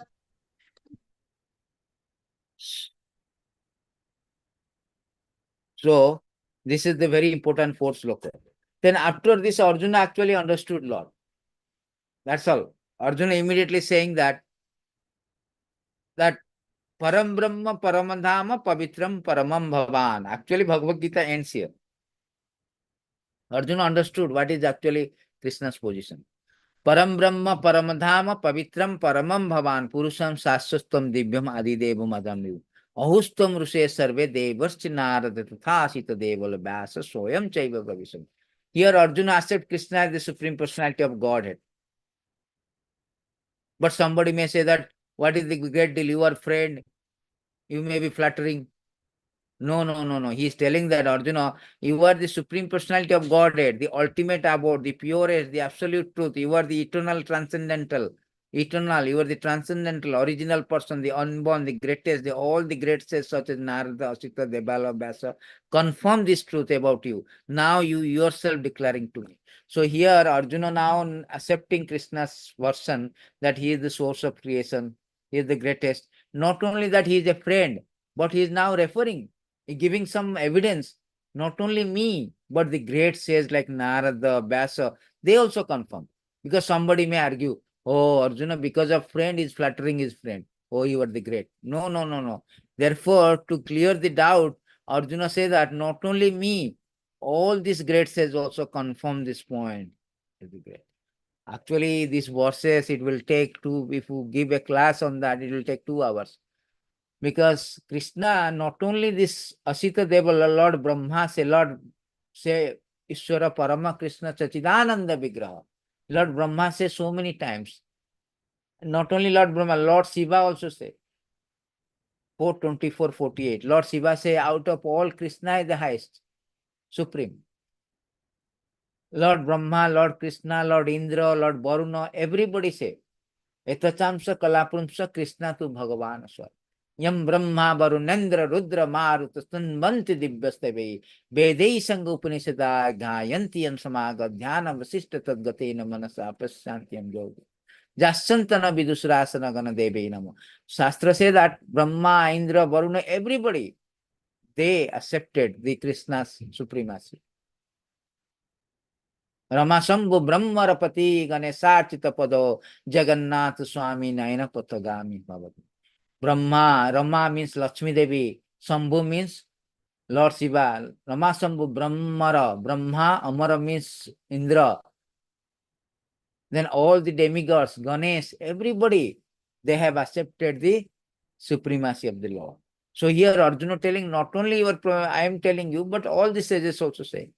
So this is the very important fourth sloka. Then after this, Arjuna actually understood Lord. That's all. Arjuna immediately saying that Param Brahma Paramadhama Pavitram Paramam Bhavan. Actually, Bhagavad Gita ends here. Arjuna understood what is actually Krishna's position. Param Brahma Paramadhama Pavitram Paramam Bhavan Purusham Saswastam Divyam Adidevam Adamyu. Ahustam Rushe Sarve Devarschi Narada Tathasita Deval Vyasa Soyam Chaiva Bhavisam. Here Arjuna accepts Krishna as the Supreme Personality of Godhead. But somebody may say that, what is the great deal? You are friend, you may be flattering. No, no, no, no. He is telling that, Arjuna, you are the Supreme Personality of Godhead, the ultimate abode, the purest, the absolute truth. You are the eternal, transcendental, eternal. You are the transcendental, original person, the unborn, the greatest, all the great sages such as Narada, Asita, Debala, Vyasa, confirm this truth about you. Now you yourself declaring to me. So here Arjuna now accepting Krishna's version that he is the source of creation, he is the greatest. Not only that he is a friend, but he is now referring, giving some evidence. Not only me, but the great sages like Narada, Vyasa, they also confirm. Because somebody may argue, oh, Arjuna, because of friend is flattering his friend. Oh, you are the great. No, no, no, no. Therefore, to clear the doubt, Arjuna says that not only me, all these great sages also confirm this point. Actually, these verses, it will take if you give a class on that, it will take 2 hours. Because Krishna, not only this Asita Deva, Lord Brahma, say Ishvara Parama Krishna Chachidananda Vigraha. Lord Brahma says so many times. Not only Lord Brahma, Lord Shiva also say. 4:24:48. Lord Shiva say, out of all, Krishna is the highest, supreme. Lord Brahma, Lord Krishna, Lord Indra, Lord Varuna, everybody say, Etachamsa Kalapurumsa Krishna tu Bhagavan Swar. Yam Brahma Varunendra Rudra Maruta Stanvanti Divyastave Vedai Sanga Upanishada Gayanti Yam Samaga Dhyana Vasishta Tadgatena Manasa Prasantyam Yoga. Jasantana Vidusrasana Gana Deve Namo. Shastra say that Brahma, Indra, Varuna, everybody, they accepted the Krishna's supremacy. Ramasambhu Brahmarapati Ganesarchita Pado Jagannath Swami Naina Patagami Bhavati. Brahma, Rama means Lakshmi Devi. Sambhu means Lord Shiva. Ramasambhu Brahmara. Brahma, Amara means Indra. Then all the demigods, Ganesh, everybody, they have accepted the supremacy of the Lord. So here Arjuna telling, not only I am telling you, but all the sages also say.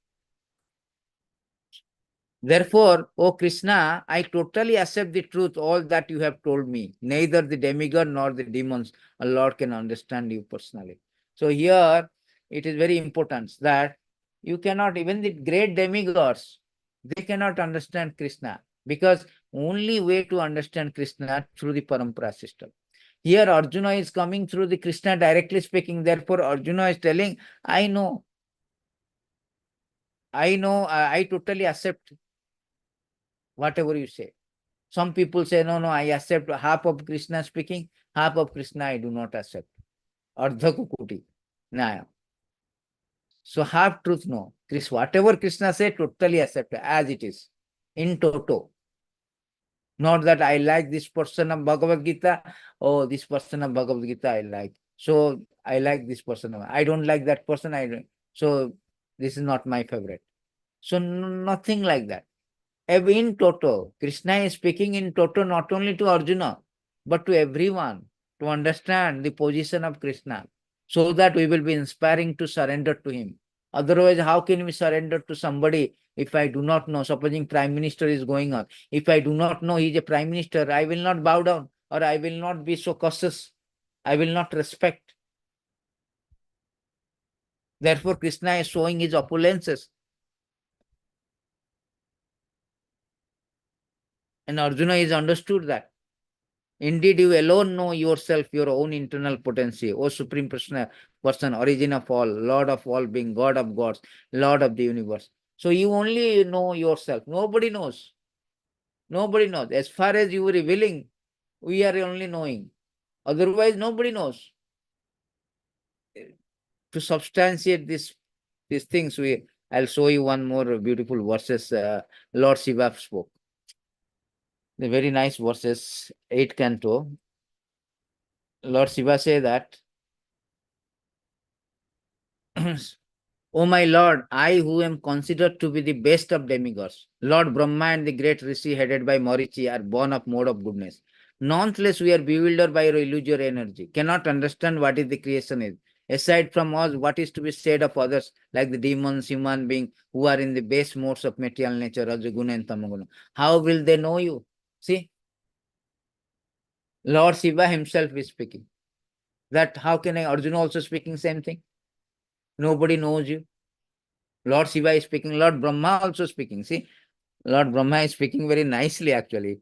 Therefore, O Krishna, I totally accept the truth, all that you have told me. Neither the demigod nor the demons, a Lord can understand you personally. So here, it is very important that you cannot, even the great demigods, they cannot understand Krishna, because only way to understand Krishna through the Parampara system. Here Arjuna is coming through the Krishna directly speaking. Therefore, Arjuna is telling, I know, I totally accept whatever you say. Some people say, no, I accept half of Krishna speaking, half of Krishna I do not accept. Ardha kukuti. Nah. So half truth, no. Whatever Krishna say, totally accept as it is, in toto. Not that I like this person of Bhagavad Gita, oh, this person of Bhagavad Gita I like. So I like this person. I don't like that person. I don't. So this is not my favorite. So nothing like that. In toto, Krishna is speaking in toto not only to Arjuna, but to everyone to understand the position of Krishna, so that we will be inspiring to surrender to him. Otherwise, how can we surrender to somebody if I do not know? Supposing Prime Minister is going on. If I do not know he is a Prime Minister, I will not bow down, or I will not be so cautious. I will not respect. Therefore, Krishna is showing his opulences. And Arjuna is understood that. Indeed, you alone know yourself, your own internal potency, O Supreme Person, origin of all, Lord of all being, God of gods, Lord of the universe. So you only know yourself. Nobody knows. Nobody knows. As far as you are revealing, we are only knowing. Otherwise, nobody knows. To substantiate these things, I'll show you one more beautiful verses Lord Shiva spoke. The very nice verses, 8th canto. Lord Shiva say that, O my Lord, I who am considered to be the best of demigods, Lord Brahma and the great Rishi headed by Marichi are born of mode of goodness. Nonetheless, we are bewildered by your illusory energy, cannot understand what is the creation is. Aside from us, what is to be said of others, like the demons, human beings, who are in the base modes of material nature, Rajaguna and Tamaguna? How will they know you? See, Lord Shiva himself is speaking. That how can Arjuna also speaking same thing? Nobody knows you. Lord Shiva is speaking, Lord Brahma also speaking. See, Lord Brahma is speaking very nicely actually.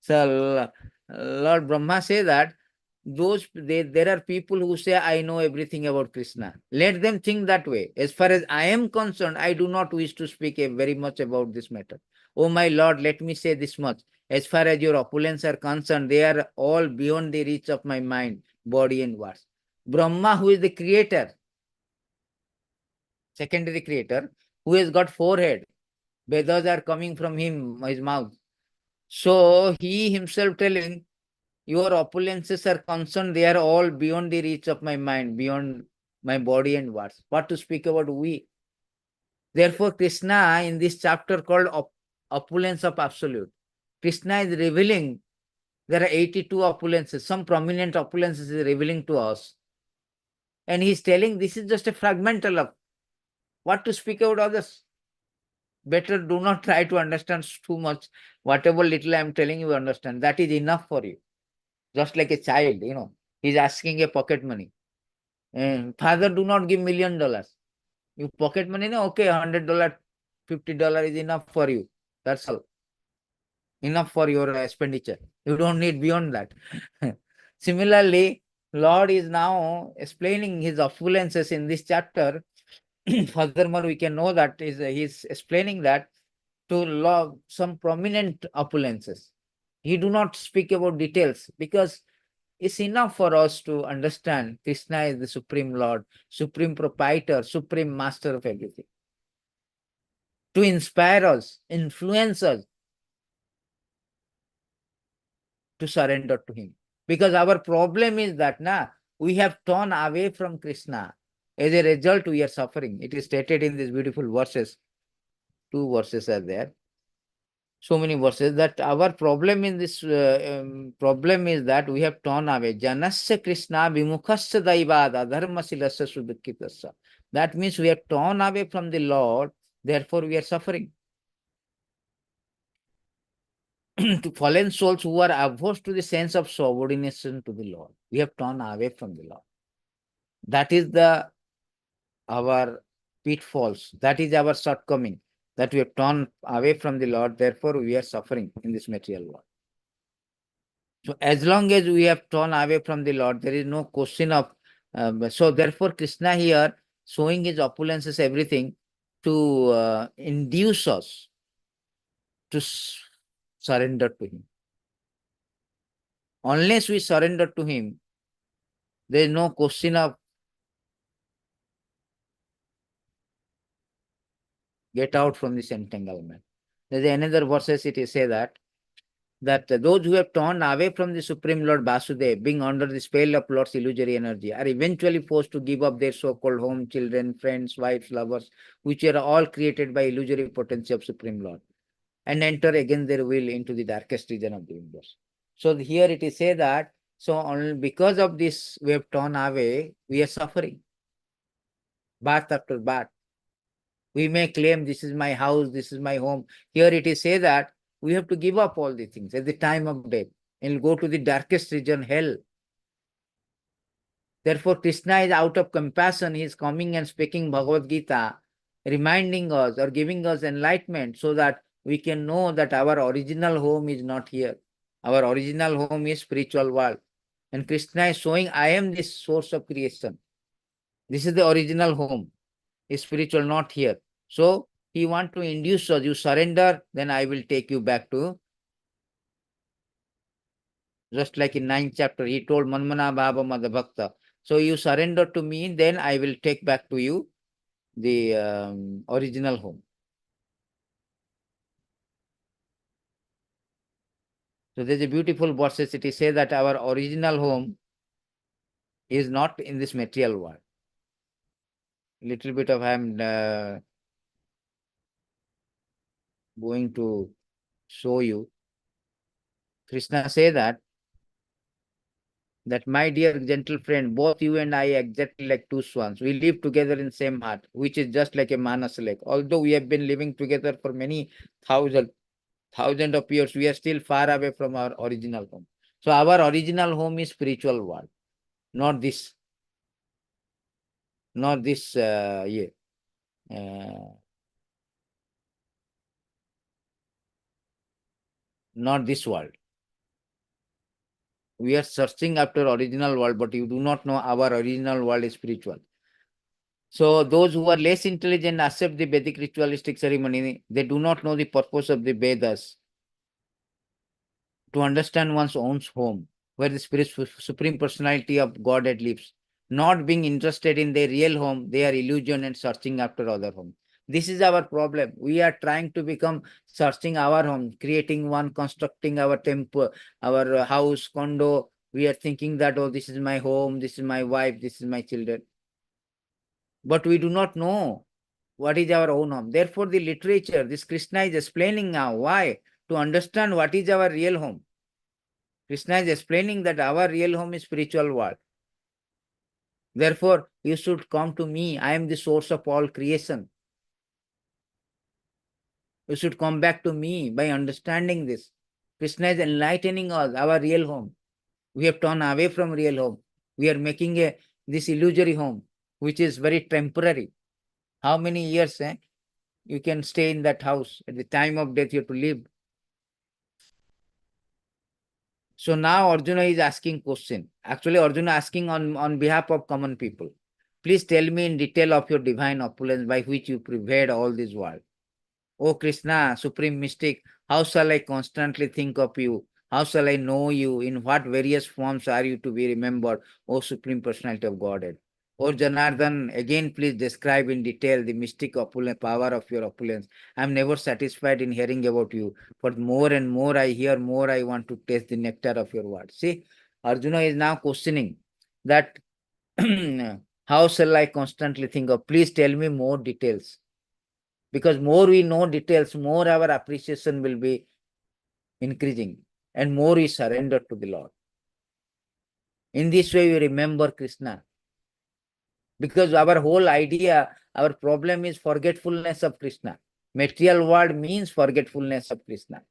So Lord Brahma say that there are people who say, I know everything about Krishna. Let them think that way. As far as I am concerned, I do not wish to speak very much about this matter. Oh my Lord, let me say this much. As far as your opulence are concerned, they are all beyond the reach of my mind, body and words. Brahma, who is the creator, secondary creator, who has got forehead, Vedas are coming from him, his mouth. So he himself telling, your opulences are concerned, they are all beyond the reach of my mind, beyond my body and words. What to speak about we? Therefore, Krishna in this chapter called Opulence of Absolute, Krishna is revealing there are 82 opulences, some prominent opulences is revealing to us. And he's telling this is just a fragmental of what to speak about others. Better do not try to understand too much. Whatever little I am telling you, understand. That is enough for you. Just like a child, he's asking a pocket money. And father, do not give $1,000,000. You pocket money, no, okay, $100, $50 is enough for you. That's all. Enough for your expenditure. You don't need beyond that. Similarly, Lord is now explaining his opulences in this chapter. Furthermore, we can know that he's explaining that to love some prominent opulences. He do not speak about details because it's enough for us to understand Krishna is the Supreme Lord, Supreme Proprietor, Supreme Master of everything. To inspire us, influence us to surrender to him. Because our problem is that we have turned away from Krishna. As a result, we are suffering. It is stated in these beautiful verses. 2 verses are there. So many verses that our problem in this problem is that we have turned away. Janasya Krishna vimukhasya daivada dharmasilasya sudukhitasya. That means we have turned away from the Lord, therefore we are suffering. To fallen souls who are averse to the sense of subordination to the Lord. We have turned away from the Lord. That is our pitfalls. That is our shortcoming. That we have turned away from the Lord, therefore we are suffering in this material world. So as long as we have turned away from the Lord, there is no question of, so therefore Krishna here showing his opulences, everything to induce us to surrender to him. Unless we surrender to him, there is no question of get out from this entanglement. There is another verses it is say that that those who have turned away from the Supreme Lord Vasudeva, being under the spell of Lord's illusory energy, are eventually forced to give up their so-called home, children, friends, wives, lovers, which are all created by illusory potency of Supreme Lord, and enter against their will into the darkest region of the universe. So here it is said that, so only because of this we have turned away, we are suffering, birth after birth. We may claim this is my house, this is my home. Here it is said that we have to give up all the things at the time of death and go to the darkest region, hell. Therefore, Krishna is out of compassion. He is coming and speaking Bhagavad Gita, reminding us or giving us enlightenment so that we can know that our original home is not here. Our original home is spiritual world. And Krishna is showing, I am the source of creation. This is the original home. Is spiritual, not here. So he want to induce us, you surrender, then I will take you back to, just like in 9th chapter, he told Manmana Bhava Madhavakta. So you surrender to me, then I will take back to you the original home. So there's a beautiful verses. It is said that our original home is not in this material world. Little bit of I am going to show you. Krishna say that my dear gentle friend, both you and I exactly like two swans. We live together in same heart, which is just like a Manas lake. Although we have been living together for many thousand of years, we are still far away from our original home. So our original home is spiritual world, not this, yeah, uh, not this world. We are searching after original world, but you do not know our original world is spiritual. So those who are less intelligent accept the Vedic ritualistic ceremony. They do not know the purpose of the Vedas to understand one's own home, where the spirit, supreme personality of Godhead lives. Not being interested in their real home, they are illusion and searching after other home. This is our problem. We are trying to become searching our home, creating one, constructing our temple, our house, condo. We are thinking that, oh, this is my home, this is my wife, this is my children. But we do not know what is our own home. Therefore, the literature, this Krishna is explaining now. Why? To understand what is our real home. Krishna is explaining that our real home is spiritual world. Therefore, you should come to me. I am the source of all creation. You should come back to me by understanding this. Krishna is enlightening us, our real home. We have turned away from real home. We are making this illusory home, which is very temporary. How many years you can stay in that house? At the time of death, you have to leave. So now Arjuna is asking question. Actually, Arjuna asking on behalf of common people. Please tell me in detail of your divine opulence by which you prevailed all this world. O Krishna, supreme mystic, how shall I constantly think of you? How shall I know you? In what various forms are you to be remembered, O supreme personality of Godhead? O Janardhan, again please describe in detail the mystic opulence, power of your opulence. I am never satisfied in hearing about you. For more and more I hear, more I want to taste the nectar of your words. See, Arjuna is now questioning that how shall I constantly think of? Please tell me more details. Because more we know details, more our appreciation will be increasing and more we surrender to the Lord. In this way, we remember Krishna. Because our whole idea, our problem is forgetfulness of Krishna. Material world means forgetfulness of Krishna.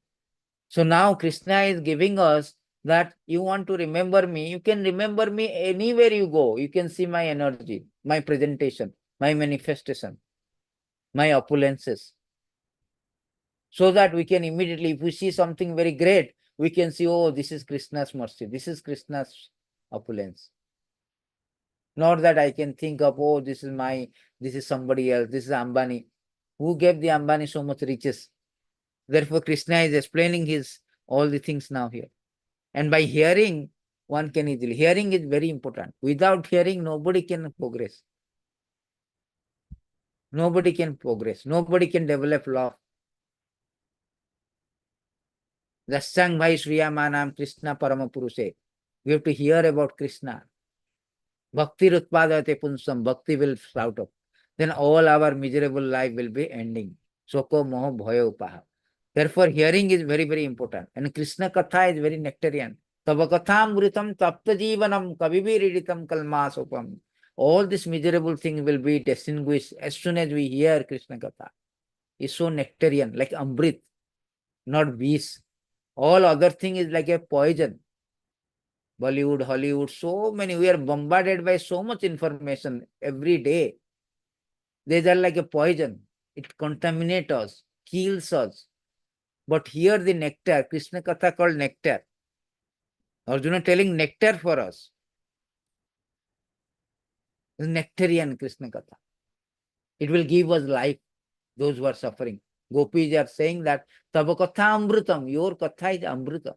So now Krishna is giving us that you want to remember me, you can remember me anywhere you go. You can see my energy, my presentation, my manifestation, my opulences. So that we can immediately, if we see something very great, we can see, oh, this is Krishna's mercy, this is Krishna's opulence. Not that I can think of, oh, this is somebody else, this is Ambani. Who gave the Ambani so much riches? Therefore, Krishna is explaining his all the things now here. And by hearing, one can easily. Hearing is very important. Without hearing, nobody can progress. Nobody can progress. Nobody can develop love. Dasyang Bhai Sriyamanam Krishna Parama Purushe. We have to hear about Krishna. Bhakti Rutpadate Punsam, Bhakti will sprout up. Then all our miserable life will be ending. Soko Moho Bhoyo Upaha. Therefore, hearing is very, very important. And Krishna Katha is very nectarian. Tava Kathamritam Tapta Jivanam Kavibiriditam Kalmasopam. All these miserable things will be distinguished as soon as we hear Krishna Katha. It's so nectarian, like Amrit, not vice. All other thing is like a poison. Bollywood, Hollywood, so many. We are bombarded by so much information every day. These are like a poison. It contaminates us, kills us. But here the nectar, Krishna Katha called nectar. Arjuna telling nectar for us. Nectarian Krishna Katha. It will give us life, those who are suffering. Gopis are saying that Tava Katha Amrutam, your Katha is Amruta.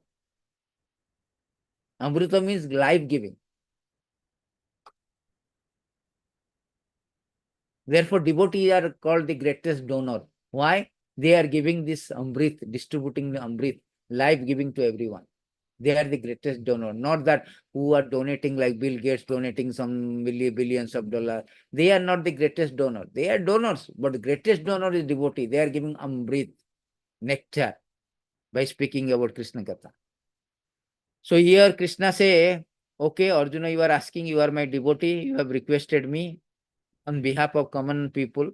Amruta means life giving. Therefore, devotees are called the greatest donor. Why? They are giving this Amrit, distributing the Amrit, life giving to everyone. They are the greatest donor, not that who are donating like Bill Gates donating some billions of dollars. They are not the greatest donor. They are donors, but the greatest donor is devotee. They are giving Amrit, nectar, by speaking about Krishna Katha. So here Krishna say, okay, Arjuna, you are asking, you are my devotee, you have requested me on behalf of common people.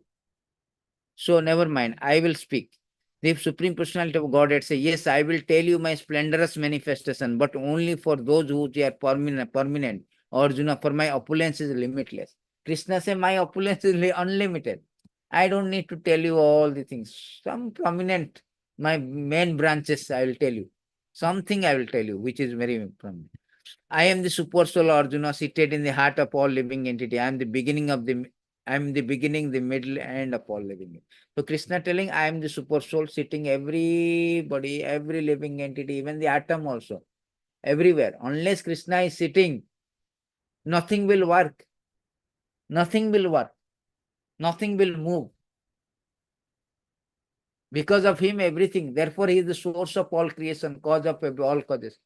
So never mind, I will speak. The Supreme Personality of Godhead say, yes, I will tell you my splendorous manifestation, but only for those who are permanent. Arjuna, for my opulence is limitless. Krishna say, my opulence is unlimited. I don't need to tell you all the things. Some prominent, my main branches, I will tell you. Something I will tell you, which is very prominent. I am the super soul Arjuna seated in the heart of all living entity. I am the beginning, the middle, and of all living. So Krishna telling, I am the super soul sitting everybody, every living entity, even the atom also, everywhere. Unless Krishna is sitting, nothing will work. Nothing will work. Nothing will move. Because of him, everything. Therefore, he is the source of all creation, cause of all causes.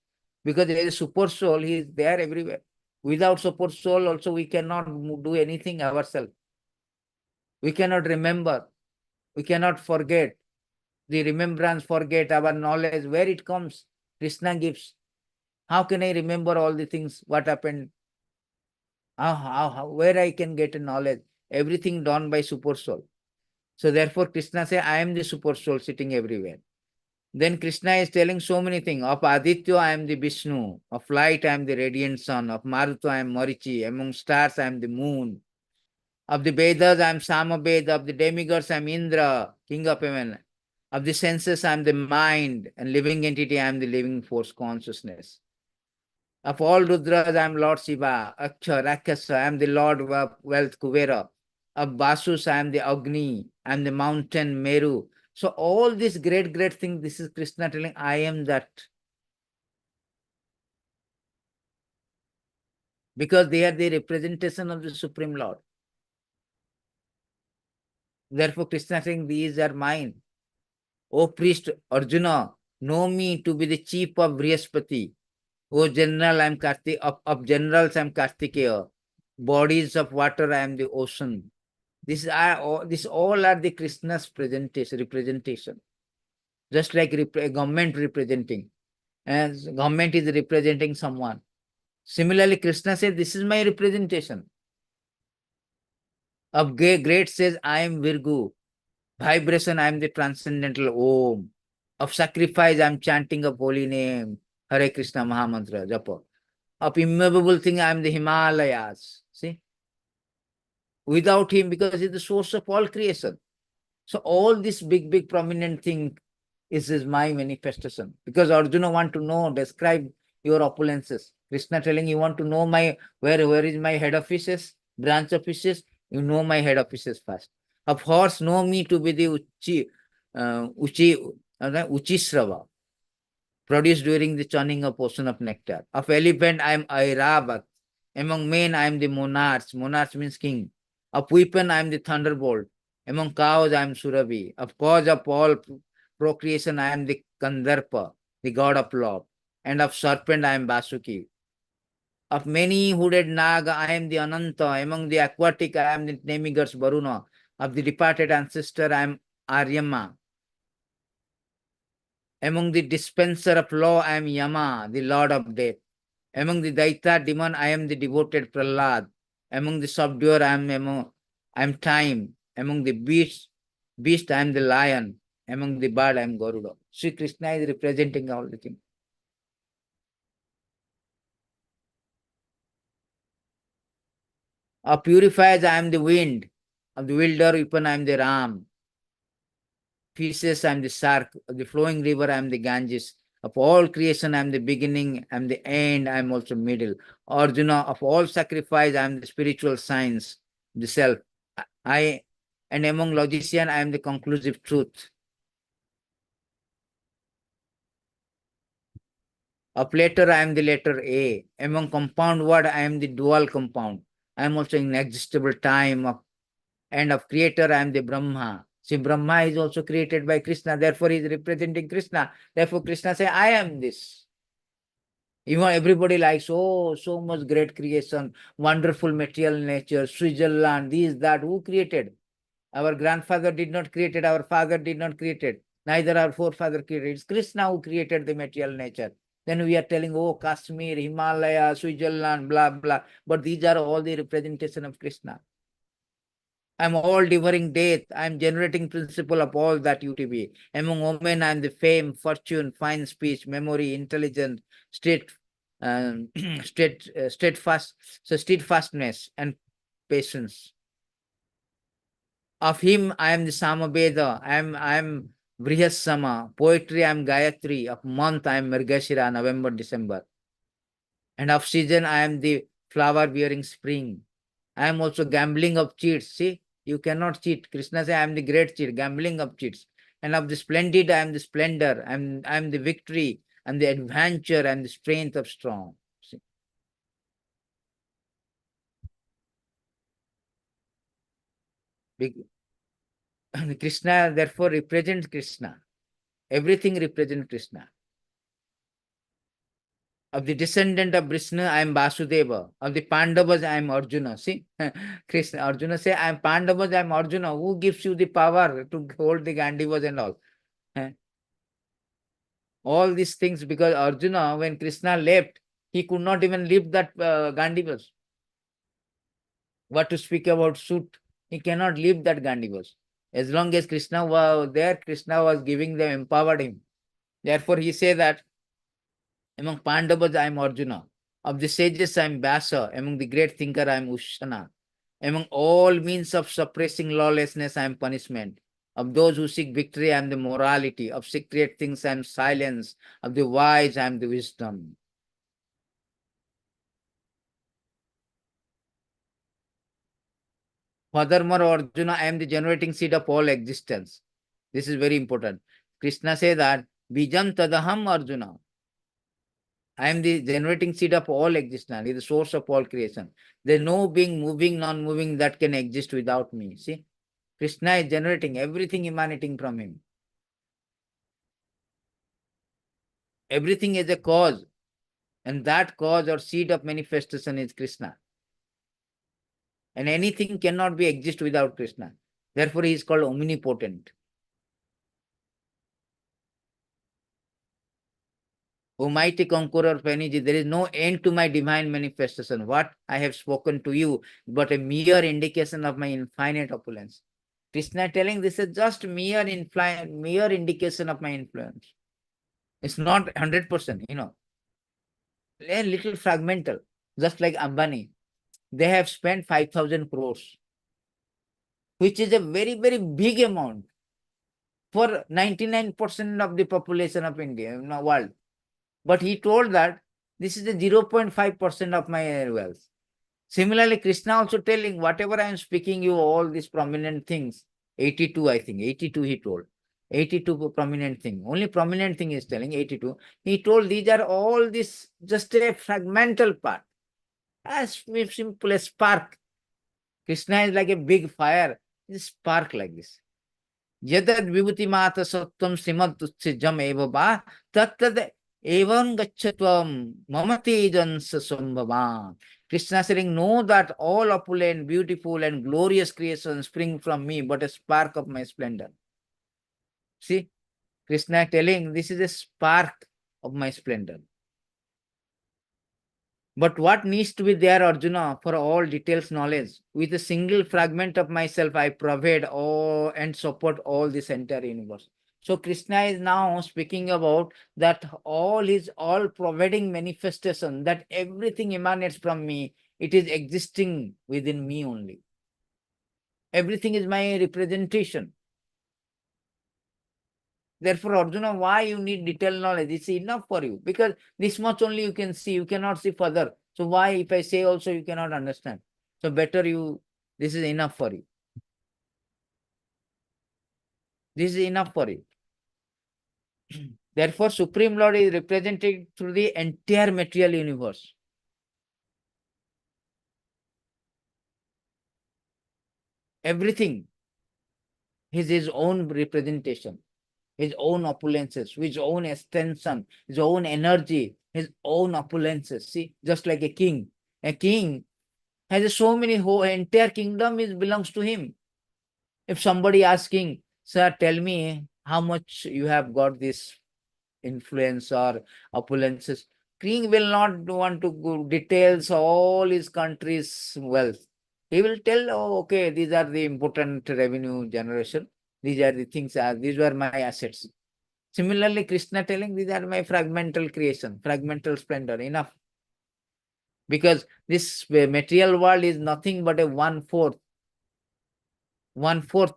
Because he is a super soul, he is there everywhere. Without super soul, also, we cannot do anything ourselves. We cannot remember. We cannot forget. The remembrance, forget our knowledge, where it comes, Krishna gives. How can I remember all the things, what happened? Where I can get a knowledge? Everything done by super soul. So therefore, Krishna says, I am the super soul sitting everywhere. Then Krishna is telling so many things. Of Aditya, I am the Vishnu. Of light, I am the radiant sun. Of Maruta, I am Marichi. Among stars, I am the moon. Of the Vedas, I am Samaveda. Of the demigods, I am Indra, king of heaven. Of the senses, I am the mind. And living entity, I am the living force consciousness. Of all Rudras, I am Lord Shiva. Aksha, Rakasa, I am the Lord of wealth, Kuvera. Of Vasus, I am the Agni. I am the mountain, Meru. So all these great, great things, this is Krishna telling, I am that. Because they are the representation of the Supreme Lord. Therefore, Krishna saying, these are mine. O priest Arjuna, know me to be the chief of Brihaspati. O general, I am Kartik. Of generals, I am Kartikeya. Bodies of water, I am the ocean. This all are the Krishna's representation. Just like a government representing. And government is representing someone. Similarly, Krishna says, this is my representation. Of great says, I am Virgu. Vibration, I am the transcendental Om. Of sacrifice, I am chanting of holy name. Hare Krishna Mahamantra, Japa. Of immovable thing, I am the Himalayas. See? Without him, because he is the source of all creation. So all this big, big prominent thing is my manifestation. Because Arjuna want to know, describe your opulences. Krishna telling, you want to know my where is my head offices, branch offices? You know my head offices first. Of horse, know me to be the Uchisrava, produced during the churning of ocean of nectar. Of elephant, I am Airavat. Among men, I am the monarch. Monarch means king. Of weapon, I am the thunderbolt. Among cows, I am Surabhi. Of cause of all procreation, I am the Kandarpa. the god of love. And of serpent, I am Vasuki. Of many hooded naga, I am the Ananta. Among the aquatic, I am the demigods Varuna. Of the departed ancestor, I am Aryama. Among the dispenser of law, I am Yama, the lord of death. Among the Daita demon, I am the devoted Prahlad. Among the subduer, I am time. Among the beast, I am the lion. Among the bird, I am Garuda. Sri Krishna is representing all the things. Of purifiers, I am the wind. Of the wilder weapon, I am the ram. Fishes, I am the shark. Of the flowing river, I am the Ganges. Of all creation, I am the beginning, I am the end, I am also middle. Arjuna, of all sacrifice, I am the spiritual science, the self. I and among logicians, I am the conclusive truth. Of letter, I am the letter A. Among compound word, I am the dual compound. I am also inexhaustible time and of creator, I am the Brahma. See, Brahma is also created by Krishna, therefore he is representing Krishna. Therefore, Krishna say, I am this. Even everybody likes, oh, so much great creation, wonderful material nature, Switzerland, this, that. Who created? Our grandfather did not create it, our father did not create it, neither our forefather created it. It's Krishna who created the material nature. Then we are telling, oh, Kashmir, Himalaya, Switzerland, blah, blah. But these are all the representation of Krishna. I'm all devouring death. I'm generating principle of all that you to be. Among women, I'm the fame, fortune, fine speech, memory, intelligence, state, steadfastness, and patience. Of him, I am the Samaveda. I am Brihasama. Poetry, I am Gayatri. Of month, I am Margashira, November, December. And of season, I am the flower bearing spring. I am also gambling of cheats. See, you cannot cheat. Krishna says, I am the great cheat, gambling of cheats. And of the splendid, I am the splendor. I am the victory and the adventure and the strength of strong. See? Krishna therefore represents Krishna. Everything represents Krishna. Of the descendant of Vishnu, I am Vasudeva. Of the Pandavas, I am Arjuna. See, Krishna, Arjuna say, I am Pandavas, I am Arjuna. Who gives you the power to hold the Gandhivas and all? All these things because Arjuna, when Krishna left, he could not even lift that Gandhivas. What to speak about suit? He cannot lift that Gandhivas. As long as Krishna was there, Krishna was giving them, empowered him. Therefore, he say that among Pandavas, I am Arjuna. Of the sages, I am Vyasa. Among the great thinker, I am Ushana. Among all means of suppressing lawlessness, I am punishment. Of those who seek victory, I am the morality. Of secret things, I am silence. Of the wise, I am the wisdom. Furthermore, Arjuna, I am the generating seed of all existence. This is very important. Krishna says that, Bijam Tadaham Arjuna. I am the generating seed of all existence, is the source of all creation. There is no being moving, non-moving that can exist without me. See, Krishna is generating everything emanating from him. Everything is a cause, and that cause or seed of manifestation is Krishna. And anything cannot be exist without Krishna. Therefore, he is called omnipotent. O mighty conqueror of energy, there is no end to my divine manifestation. What I have spoken to you, but a mere indication of my infinite opulence. Krishna telling this is just mere indication of my influence. It's not 100%, a little fragmental, just like Ambani. They have spent 5,000 crores, which is a very, very big amount for 99% of the population of India, world. But he told that this is the 0.5% of my wealth. Similarly, Krishna also telling, whatever I am speaking you, all these prominent things, 82, I think, 82 he told. 82 prominent thing. Only prominent thing is telling, 82. He told these are all this just a fragmental part. As simple as spark. Krishna is like a big fire. It's spark like this. यदद विभूति मात सत्वम श्रीमद उत्सिजम एव बा तत्तद एवं गच्छत्वम मम तेजंस संभवान. Krishna saying, know that all opulent, beautiful and glorious creations spring from me, but a spark of my splendor. See, Krishna telling, this is a spark of my splendor. But what needs to be there, Arjuna, for all details knowledge? With a single fragment of myself, I provide all and support all this entire universe. So Krishna is now speaking about that all is all providing manifestation, that everything emanates from me. It is existing within me only. Everything is my representation. Therefore, Arjuna, why you need detailed knowledge? It's enough for you, because this much only you can see, you cannot see further. So why, if I say also, you cannot understand? So better you, this is enough for you. This is enough for you. Therefore, Supreme Lord is represented through the entire material universe. Everything is his own representation, his own opulences, his own extension, his own energy, his own opulences. See, just like a king. A king has so many, whole entire kingdom is belongs to him. If somebody asking, sir, tell me how much you have got this influence or opulences, king will not want to go details all his country's wealth. He will tell, oh, okay, these are the important revenue generation. These are the things, these were my assets. Similarly, Krishna telling, these are my fragmental creation, fragmental splendor, enough. Because this material world is nothing but a one-fourth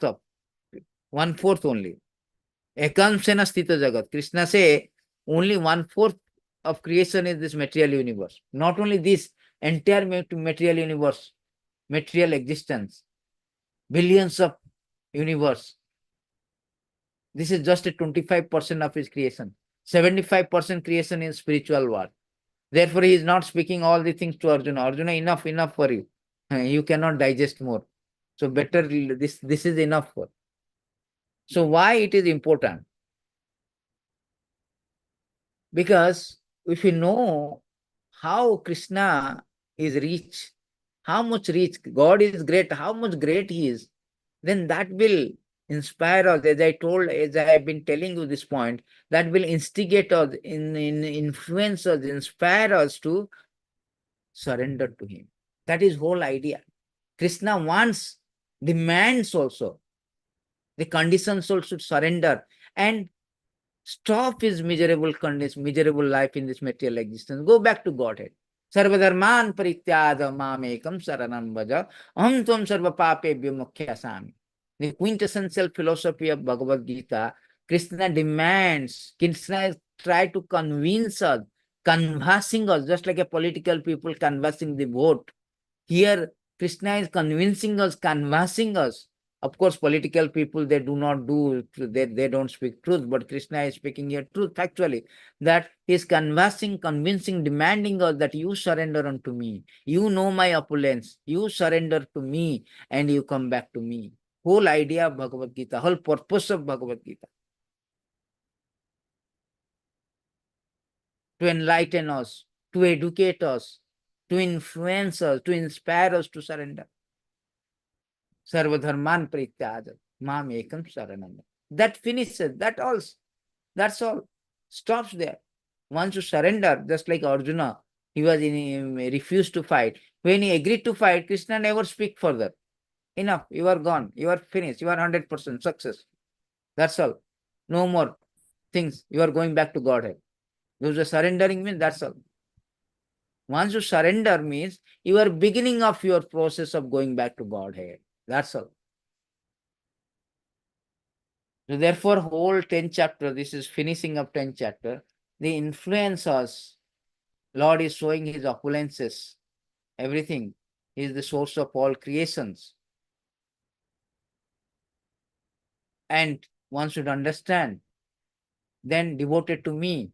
of, one-fourth only. Ekamsena sthita jagat. Krishna say only one-fourth of creation is this material universe. Not only this, entire material universe, material existence, billions of universe. This is just a 25% of his creation. 75% creation in spiritual world. Therefore, he is not speaking all the things to Arjuna. Arjuna, enough for you. You cannot digest more. So better, this is enough for. So why it is important? Because if you know how Krishna is rich, how much rich, God is great, how much great he is, then that will inspire us, as I told, as I have been telling you this point, that will instigate us, influence us, inspire us to surrender to him. That is whole idea. Krishna wants, demands also, the conditions also surrender and stop his miserable condition, miserable life in this material existence. Go back to Godhead. Sarvadharman parityada mamekam saranam bhaja aham tvam sarva papebhyo mukhyasami. The quintessential philosophy of Bhagavad Gita, Krishna demands, Krishna try to convince us, canvassing us, just like a political people canvassing the vote. Here, Krishna is convincing us, canvassing us. Of course, political people, they do not do, they don't speak truth, but Krishna is speaking here truth factually, that he is canvassing, convincing, demanding us that you surrender unto me. You know my opulence. You surrender to me and you come back to me. Whole idea of Bhagavad Gita, whole purpose of Bhagavad Gita. To enlighten us, to educate us, to influence us, to inspire us to surrender. Sarvadharman parityajat mam ekam saranam. That finishes, that's all. Stops there. Once you surrender, just like Arjuna, he was refused to fight. When he agreed to fight, Krishna never speak further. Enough, you are gone, you are finished, you are 100% success. That's all. No more things. You are going back to Godhead. Those are surrendering means that's all. Once you surrender means you are beginning of your process of going back to Godhead. That's all. So therefore, whole 10th chapter, this is finishing of 10th chapter, the influence us. Lord is showing his opulences, everything. He is the source of all creations. And one should understand, then devoted to me,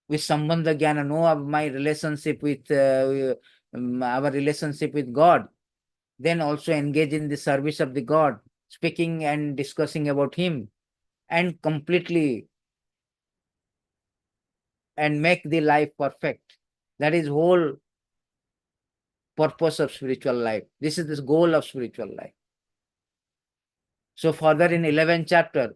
with Sambandha Jnana, know of my relationship with, our relationship with God, then also engage in the service of the God. speaking and discussing about him, and completely and make the life perfect. That is whole purpose of spiritual life. This is the goal of spiritual life. So further in 11th chapter,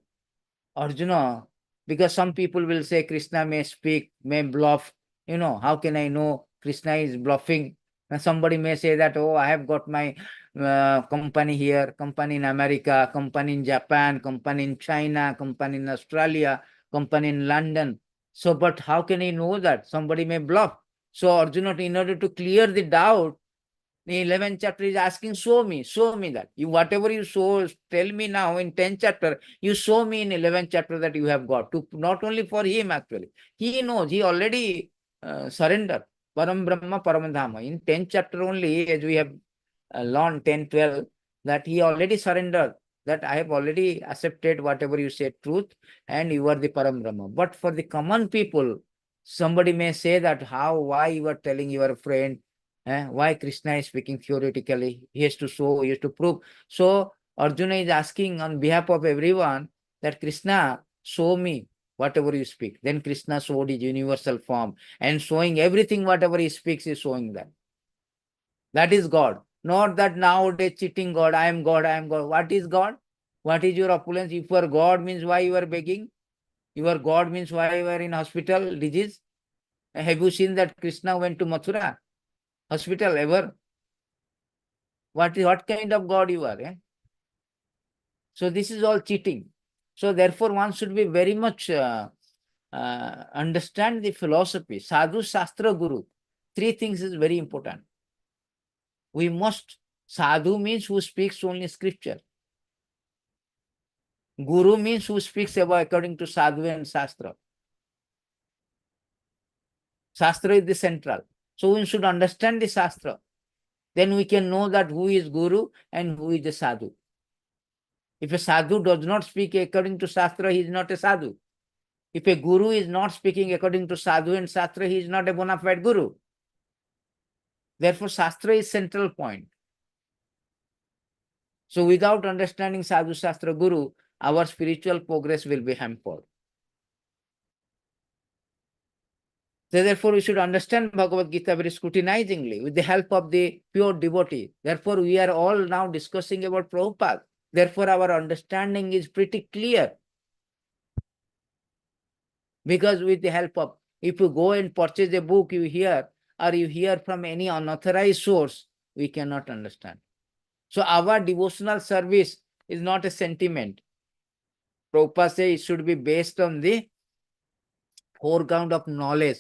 Arjuna, because some people will say Krishna may speak, may bluff. How can I know Krishna is bluffing? And somebody may say that, oh, I have got my company here, company in America, company in Japan, company in China, company in Australia, company in London. So, but how can I know that? Somebody may bluff. So Arjuna, in order to clear the doubt, the 11th chapter is asking, show me that. You whatever you show, tell me now in 10th chapter, you show me in 11th chapter that you have got. To not only for him actually. He knows, he already surrendered. Param Brahma, Param Dhamma. In 10th chapter only, as we have learned 10, 12, that he already surrendered. That I have already accepted whatever you said truth, and you are the Param Brahma. But for the common people, somebody may say that why you are telling your friend, why Krishna is speaking theoretically? He has to show, he has to prove. So Arjuna is asking on behalf of everyone that Krishna, show me whatever you speak. Then Krishna showed his universal form, and showing everything, whatever he speaks, is showing that. That is God. Not that nowadays cheating God, I am God, I am God. What is God? What is your opulence? If you are God, means why you are begging? You are God means why you are in hospital, disease? Have you seen that Krishna went to Mathura hospital ever? What kind of God you are? So this is all cheating. So therefore one should be very much understand the philosophy. Sadhu, Shastra, Guru. Three things is very important. We must, sadhu means who speaks only scripture. Guru means who speaks about according to sadhu and Shastra. Shastra is the central. So we should understand the Shastra. Then we can know that who is Guru and who is the sadhu. If a sadhu does not speak according to Shastra, he is not a sadhu. If a guru is not speaking according to sadhu and Shastra, he is not a bona fide guru. Therefore, Shastra is central point. So without understanding sadhu, Shastra, Guru, our spiritual progress will be hampered. So therefore, we should understand Bhagavad Gita very scrutinizingly with the help of the pure devotee. Therefore, we are all now discussing about Prabhupada. Therefore, our understanding is pretty clear. Because with the help of, if you go and purchase a book, you hear, or you hear from any unauthorized source, we cannot understand. So our devotional service is not a sentiment. Prabhupada says it should be based on the foreground of knowledge.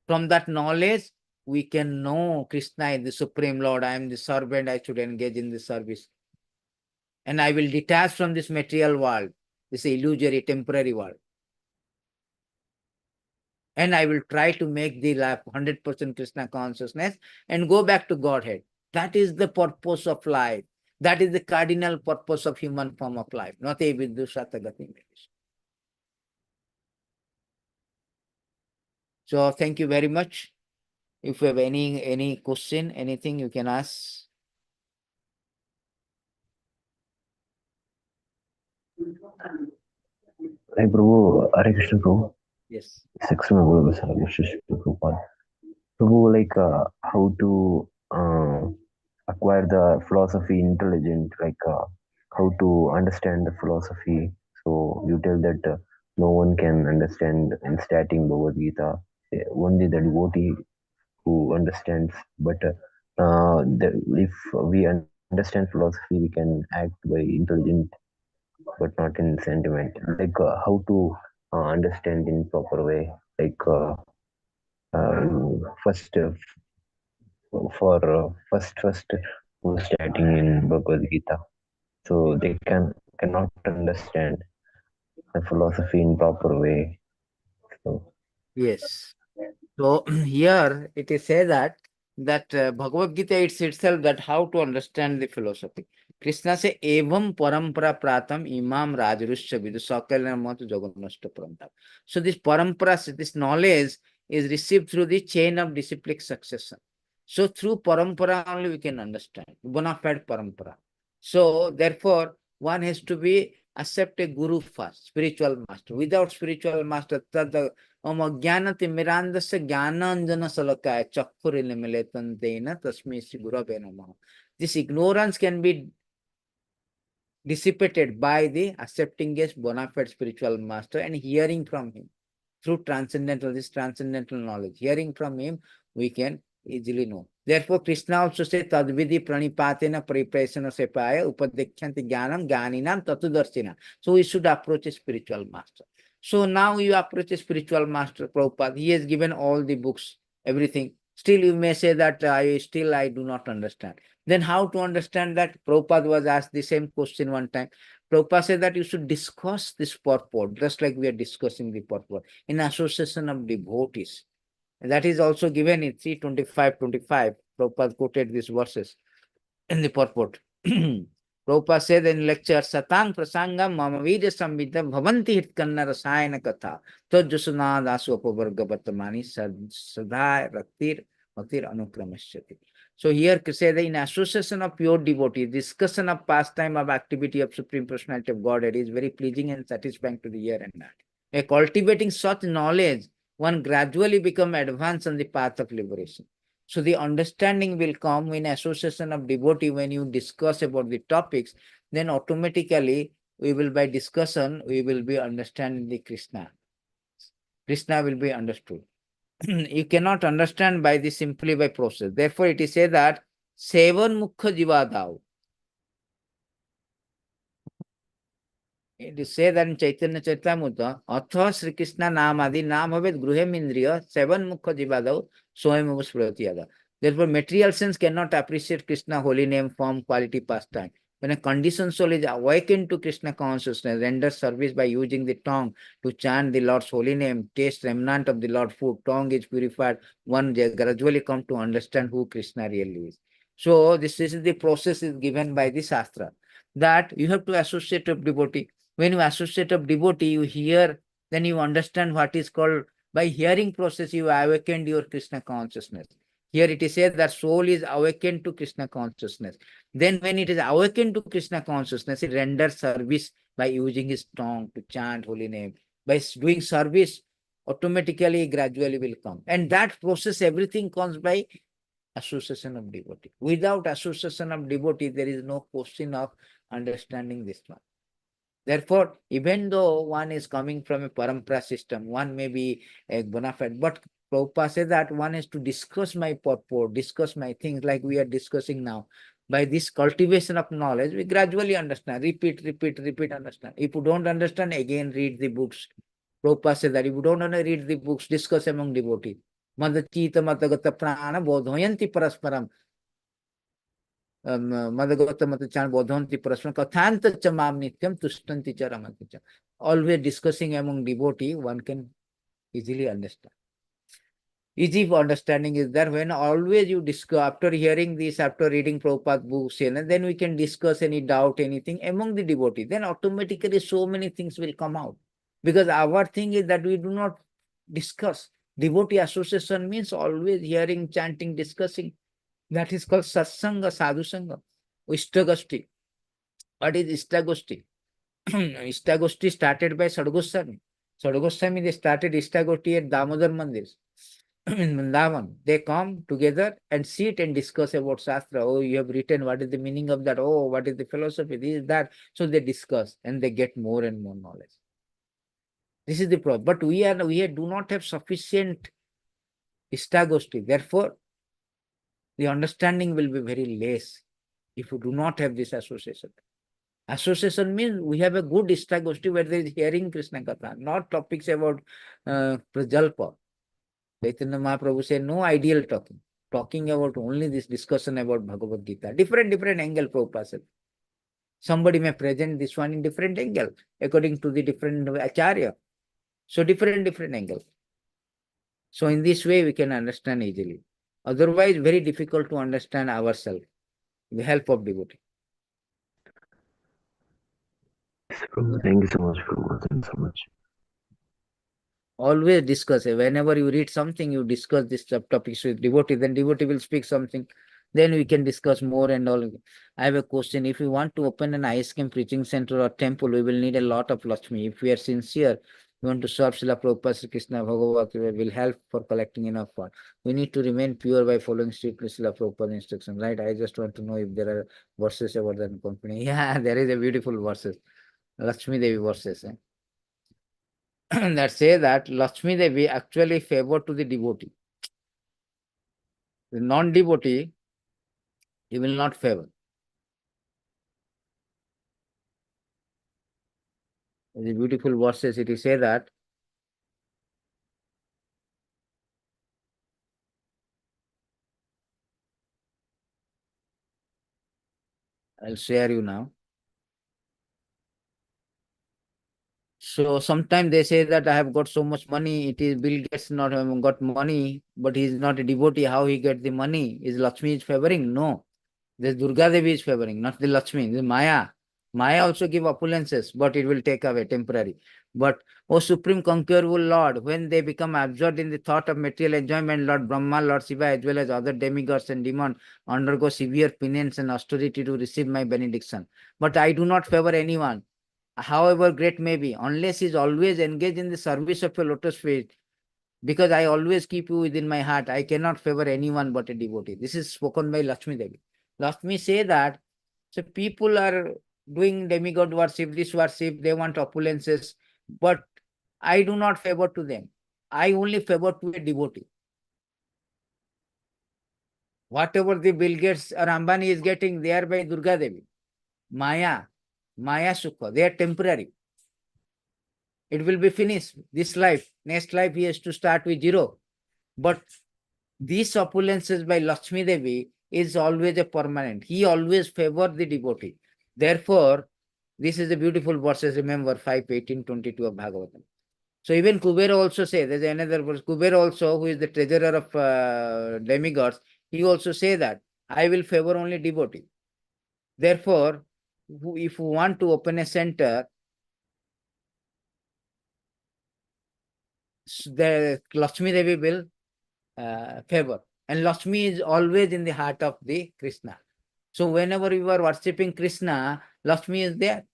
From that knowledge, we can know Krishna is the Supreme Lord. I am the servant. I should engage in the service. And I will detach from this material world, this illusory, temporary world. And I will try to make the life 100% Krishna consciousness and go back to Godhead. That is the purpose of life. That is the cardinal purpose of human form of life, not a vidushata. So thank you very much. If you have any question, anything you can ask. Hey, Prabhu, Hare Krishna, Prabhu. Yes. Section में बोलो बस विशेष Prabhupada. Prabhu, like how to acquire the philosophy intelligent, like how to understand the philosophy. So you tell that no one can understand in starting Bhagavad Gita, only the devotee who understands. But if we understand philosophy, we can act by intelligent, but not in sentiment. Like how to understand in proper way. Like first for first who starting in Bhagavad Gita, so they cannot understand the philosophy in proper way. So Yes. So here it is said that Bhagavad Gita itself that how to understand the philosophy. Krishna say evam parampara pratam imam rajrusha vidu sakala mat jagannashta parantap. So this parampara, this knowledge is received through the chain of disciplic succession. So through parampara only we can understand, bona fide parampara. So therefore, one has to be accept a guru first, spiritual master. Without spiritual master, tad Jnanati mirandasya jnananjana salakaya chakkurilimiletantena tasmai Sri Gurave namaha. This ignorance can be dissipated by the accepting a bona fide spiritual master and hearing from him through this transcendental knowledge. Hearing from him, we can easily know. Therefore, Krishna also says, Tadvidi pranipatena pariprasana sepaya upadekyanti jnanam jnaninam tatudarshina. So we should approach a spiritual master. So now you approach a spiritual master, Prabhupada. He has given all the books, everything. Still you may say that I do not understand. Then how to understand that? Prabhupada was asked the same question one time. Prabhupada said that you should discuss this purport, just like we are discussing the purport, in association of devotees. And that is also given in 325-25. Prabhupada quoted these verses in the purport. Prabhupada said in lecture, Satang prasangam mamavidya samvita bhavanti hitkanna rasayana katha tajjusana dasu upavarga vartamani sadha raktir anukramasyati. So here say that in association of pure devotees, discussion of pastime of activity of Supreme Personality of Godhead is very pleasing and satisfying to the ear and heart. By cultivating such knowledge, one gradually become advanced on the path of liberation. So the understanding will come in association of devotee. When you discuss about the topics, then automatically by discussion, we will be understanding the Krishna. Krishna will be understood. You cannot understand by this simply by process. Therefore, it is said that Sevan Mukha Jivadav. It is said that in Chaitanya Charitamrita, Atha Sri Krishna Namadi Namavet Gruhem Indriya, Sevan Mukha Jivadav, Soem Spratiyada. Therefore, material sense cannot appreciate Krishna holy name, form, quality, pastime. When a conditioned soul is awakened to Krishna consciousness, renders service by using the tongue to chant the Lord's holy name, taste remnant of the Lord's food, tongue is purified, one gradually come to understand who Krishna really is. So, this is the process is given by the Shastra, that you have to associate with devotee. When you associate of devotee, you hear, then you understand what is called, by hearing process, you awakened your Krishna consciousness. Here it is said that soul is awakened to Krishna consciousness. Then when it is awakened to Krishna consciousness, it renders service by using his tongue to chant holy name. By doing service, automatically, gradually will come. And that process, everything comes by association of devotee. Without association of devotee, there is no question of understanding this one. Therefore, even though one is coming from a parampara system, one may be a bona fide, but Prabhupada says that one has to discuss my purport, discuss my things like we are discussing now. By this cultivation of knowledge, we gradually understand, repeat, understand. If you don't understand, again read the books. Prabhupada says that if you don't want to read the books, discuss among devotees. Madachita matagata prana bodhoyanti parasparam. Always discussing among devotee, one can easily understand. Easy for understanding is there when always you discuss, after hearing this, after reading Prabhupada books, and then we can discuss any doubt, anything among the devotee. Then automatically so many things will come out. Because our thing is that we do not discuss. Devotee association means always hearing, chanting, discussing. That is called satsanga, sadhusanga, Ishtagosti. What is Ishtagosti? Ishtagosti started by Sadgoswami. Sadgoswami, they started Ishtagosti at Damodar Mandir in Vrindavan. They come together and sit and discuss about Shastra. Oh, you have written, what is the meaning of that? Oh, what is the philosophy? This is that. So they discuss and they get more and more knowledge. This is the problem. But we do not have sufficient Ishtagosti. Therefore, the understanding will be very less if you do not have this association. Association means we have a good Ishtagosti where there is hearing Krishna Katha, not topics about Prajalpa. Chaitanya Mahaprabhu said no ideal talking. Talking about only this discussion about Bhagavad Gita. Different angle Prabhupada said. Somebody may present this one in different angle according to the different acharya. So different angle. So in this way we can understand easily. Otherwise, very difficult to understand ourselves with the help of devotee. Thank you so much, Prabhu. Thank you so much. Always discuss. Whenever you read something, you discuss this topics with devotee, then devotee will speak something. Then we can discuss more and all. I have a question. If we want to open an ice cream preaching center or temple, we will need a lot of Lakshmi. If we are sincere, we want to serve Srila Prabhupada Sri Krishna Bhagavad will help for collecting enough fund. We need to remain pure by following strictly Srila Prabhupada instruction, right? I just want to know if there are verses about that company. Yeah, there is a beautiful verses. Lakshmi Devi verses. That say that Lakshmi Devi actually favor to the devotee. The non-devotee, he will not favor. The beautiful verses, it is say that I'll share you now. So sometimes they say that I have got so much money. It is Bill Gates not got money, but he is not a devotee. How he get the money? Is Lakshmi is favoring? No. This Durga Devi is favoring, not the Lakshmi. This Maya. Maya also give opulences, but it will take away temporary. But, O Supreme Conquerable Lord, when they become absorbed in the thought of material enjoyment, Lord Brahma, Lord Shiva, as well as other demigods and demons, undergo severe penance and austerity to receive my benediction. But I do not favor anyone, however great may be, unless he is always engaged in the service of a lotus feet, because I always keep you within my heart. I cannot favor anyone but a devotee. This is spoken by Lakshmi Devi. Lakshmi say that, so people are doing demigod worship, this worship, they want opulences, but I do not favor to them. I only favor to a devotee. Whatever the Bill Gates or Ambani is getting, they are by Durga Devi. Maya, Maya Sukha, they are temporary. It will be finished this life. Next life he has to start with zero. But these opulences by Lakshmi Devi is always a permanent. He always favor the devotee. Therefore, this is a beautiful verses. Remember 5, 18, 22 of Bhagavatam. So even Kubera also say, there's another verse, Kubera also, who is the treasurer of demigods, he also say that, I will favor only devotee. Therefore, if you want to open a center, the Lakshmi Devi will favor. And Lakshmi is always in the heart of the Krishna. So whenever you are worshipping Krishna, Lakshmi is there.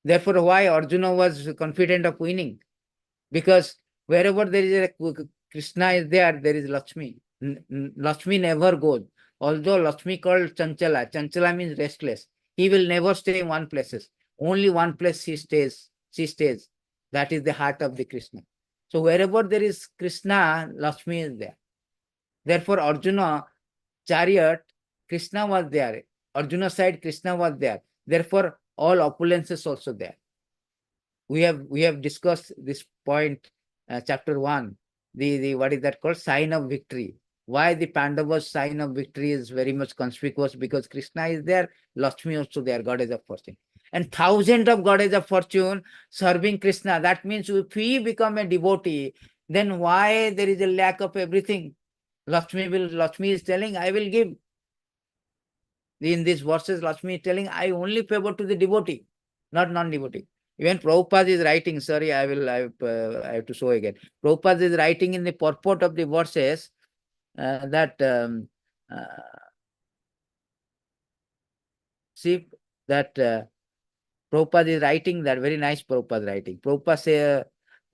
Therefore, why Arjuna was confident of winning? Because wherever there is a Krishna is there, there is Lakshmi. Lakshmi never goes. Although Lakshmi called Chanchala, Chanchala means restless. He will never stay in one place. Only one place she stays. That is the heart of the Krishna. So wherever there is Krishna, Lakshmi is there. Therefore, Arjuna chariot, Krishna was there. Arjuna side, Krishna was there. Therefore, all opulences also there. We have discussed this point, chapter 1. The what is that called? Sign of victory. Why the Pandavas' sign of victory is very much conspicuous? Because Krishna is there, Lakshmi also there, goddess of fortune. And thousands of goddess of fortune serving Krishna. That means if we become a devotee, then why there is a lack of everything? Lakshmi is telling, I will give. In these verses, Lakshmi is telling, I only favor to the devotee, not non-devotee. Even Prabhupada is writing, sorry, I have to show again. Prabhupada is writing in the purport of the verses that see that Prabhupada is writing that, very nice Prabhupada writing. Prabhupada say,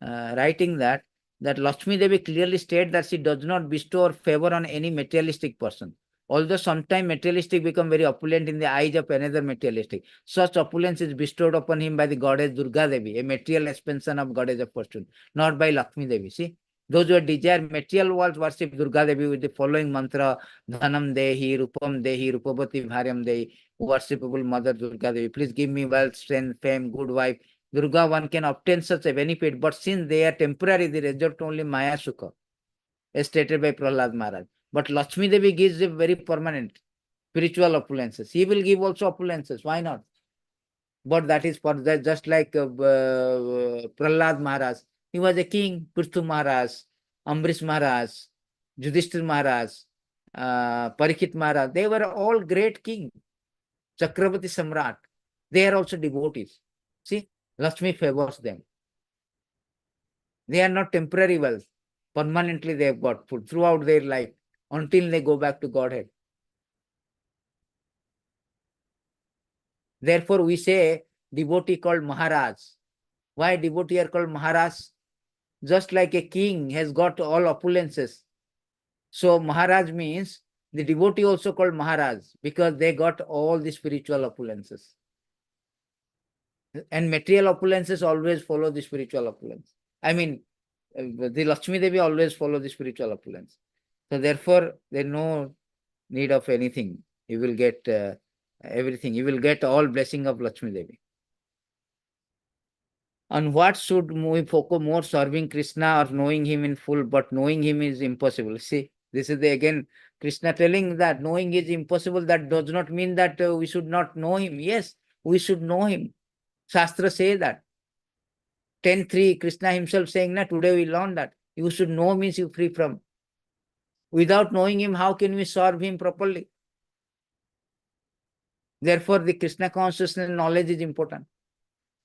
writing that Lakshmi Devi clearly states that she does not bestow favor on any materialistic person. Although sometimes materialistic become very opulent in the eyes of another materialistic. Such opulence is bestowed upon him by the goddess Durga Devi, a material expansion of goddess of fortune, not by Lakshmi Devi. See, those who desire material world worship Durga Devi with the following mantra: Dhanam Dehi, Rupam Dehi, Rupavati Bharyam Dehi, worshipable Mother Durga Devi. Please give me wealth, strength, fame, good wife. Durga, one can obtain such a benefit, but since they are temporary, they resort only Maya Sukha, as stated by Prahlad Maharaj. But Lakshmi Devi gives a very permanent spiritual opulences. He will give also opulences. Why not? But that is for that, just like Prahlad Maharaj. He was a king. Prithu Maharaj, Ambrish Maharaj, Yudhishthir Maharaj, Parikshit Maharaj. They were all great kings. Chakravarti Samrat. They are also devotees. See, Lakshmi favors them. They are not temporary wealth. Permanently they have got food throughout their life until they go back to Godhead. Therefore, we say devotee called Maharaj. Why devotee are called Maharaj? Just like a king has got all opulences. So Maharaj means the devotee also called Maharaj because they got all the spiritual opulences. And material opulences always follow the spiritual opulence. I mean, the Lakshmi Devi always follow the spiritual opulence. So therefore, there's no need of anything. You will get everything. You will get all blessing of Lakshmi Devi. On what should we focus more, serving Krishna or knowing him in full? But knowing him is impossible. See, this is again Krishna telling that knowing is impossible. That does not mean that we should not know him. Yes, we should know him. Shastra say that. 10:3, Krishna himself saying that today we learn that. You should know means you free from. Without knowing him, how can we serve him properly? Therefore, the Krishna consciousness knowledge is important.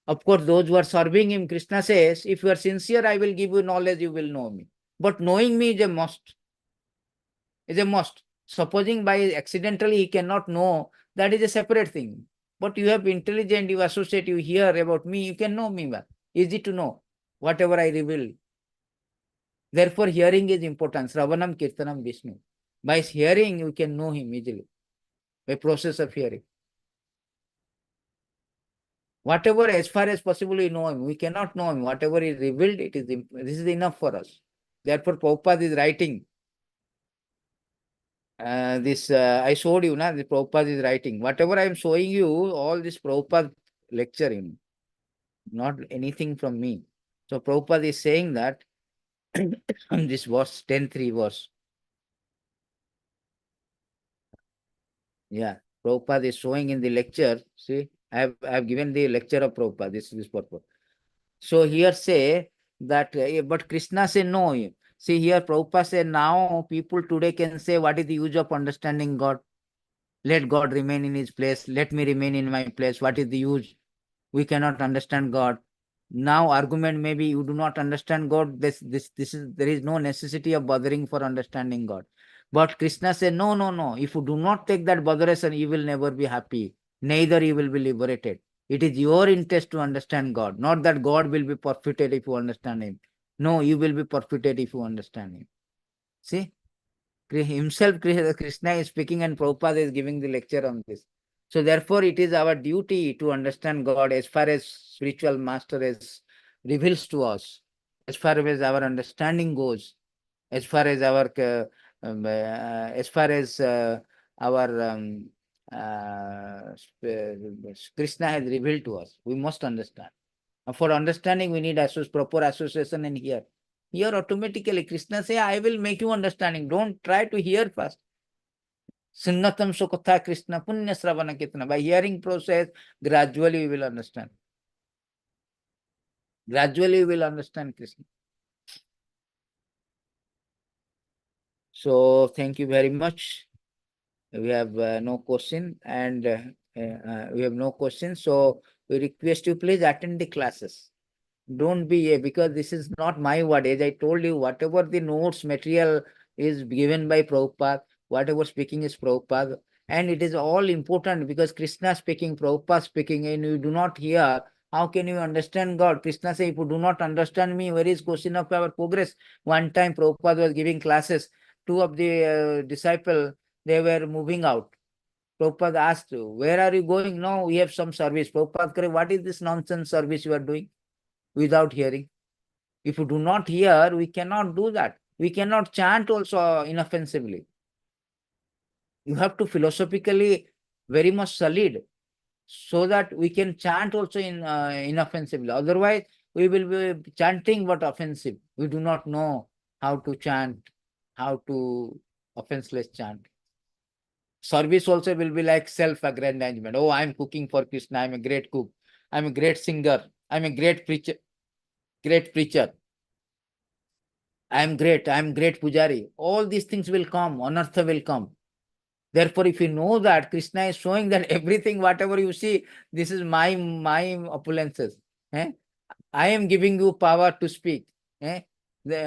Of course, those who are serving him, Krishna says, if you are sincere, I will give you knowledge, you will know me. But knowing me is a must. Is a must. Supposing by accidentally he cannot know, that is a separate thing. But you have intelligent, you associate, you hear about me, you can know me well. Easy to know, whatever I reveal. Therefore, hearing is important. Sravanam, Kirtanam, Vishnu. By hearing, you can know him easily. By process of hearing. Whatever, as far as possible, we know him. We cannot know him. Whatever is revealed, this is enough for us. Therefore, Prabhupada is writing. I showed you, the Prabhupada is writing. Whatever I am showing you, all this Prabhupada lecturing, not anything from me. So Prabhupada is saying that this verse, 10:3 verse. Yeah, Prabhupada is showing in the lecture. See, I have given the lecture of Prabhupada. This purpose. So here say that, but Krishna say no. See here, Prabhupada say now people today can say, what is the use of understanding God? Let God remain in his place. Let me remain in my place. What is the use? We cannot understand God. Now argument maybe you do not understand God. There is no necessity of bothering for understanding God. But Krishna said, no, no, no. If you do not take that botheration, you will never be happy. Neither you will be liberated. It is your interest to understand God, not that God will be forfeited if you understand him. No, you will be forfeited if you understand him. See? Himself, Krishna is speaking and Prabhupada is giving the lecture on this. So therefore, it is our duty to understand God as far as spiritual master reveals to us, as far as our understanding goes, as far as our our Krishna has revealed to us. We must understand. For understanding, we need proper association and hear. Here automatically Krishna say, I will make you understanding. Don't try to hear first. Sunnatam Sukatha Krishna Punya Sravana Kirtana. By hearing process, gradually we will understand. Gradually we will understand Krishna. So thank you very much. We have no question and we have no questions. So we request you please attend the classes. Don't be because this is not my word. As I told you, whatever the notes material is given by Prabhupada, whatever speaking is Prabhupada, and it is all important because Krishna speaking, Prabhupada speaking, and you do not hear, how can you understand God? Krishna says, if you do not understand me, where is question of our progress? One time Prabhupada was giving classes, two of the disciples, they were moving out. Prabhupada asked, where are you going? No, we have some service. Prabhupada, what is this nonsense service you are doing? Without hearing. If you do not hear, we cannot do that. We cannot chant also inoffensively. You have to philosophically very much solid so that we can chant also inoffensively. Otherwise, we will be chanting but offensive. We do not know how to chant, how to offenseless chant. Service also will be like self-aggrandizement. Oh, I'm cooking for Krishna. I'm a great cook. I'm a great singer. I'm a great preacher. Great preacher. I am great Pujari. All these things will come, anartha will come. Therefore, if you know that, Krishna is showing that everything, whatever you see, this is my opulences. Eh? I am giving you power to speak. Eh?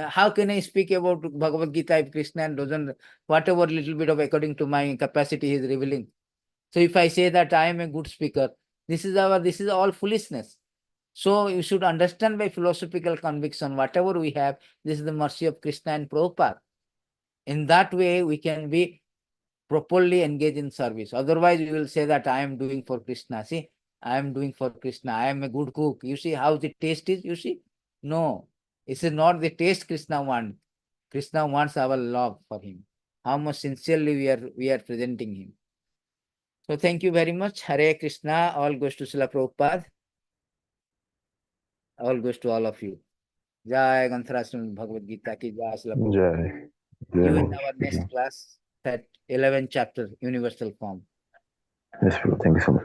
How can I speak about Bhagavad Gita if Krishna doesn't, whatever little bit of according to my capacity he is revealing. So if I say that I am a good speaker, This is all foolishness. So you should understand by philosophical conviction, whatever we have, this is the mercy of Krishna and Prabhupada. In that way, we can be properly engaged in service. Otherwise, we will say that I am doing for Krishna. See, I am doing for Krishna. I am a good cook. You see how the taste is? You see? No, this is not the taste Krishna wants. Krishna wants our love for him. How much sincerely we are presenting him. So thank you very much. Hare Krishna. All goes to Srila Prabhupada. All goes to all of you. Jai Ganthara Srimad Bhagavad Gita ki Jai Srila Prabhupada. Jai. See you in Jai. our next class at 11th chapter, Universal Form. Yes, bro. Thank you so much.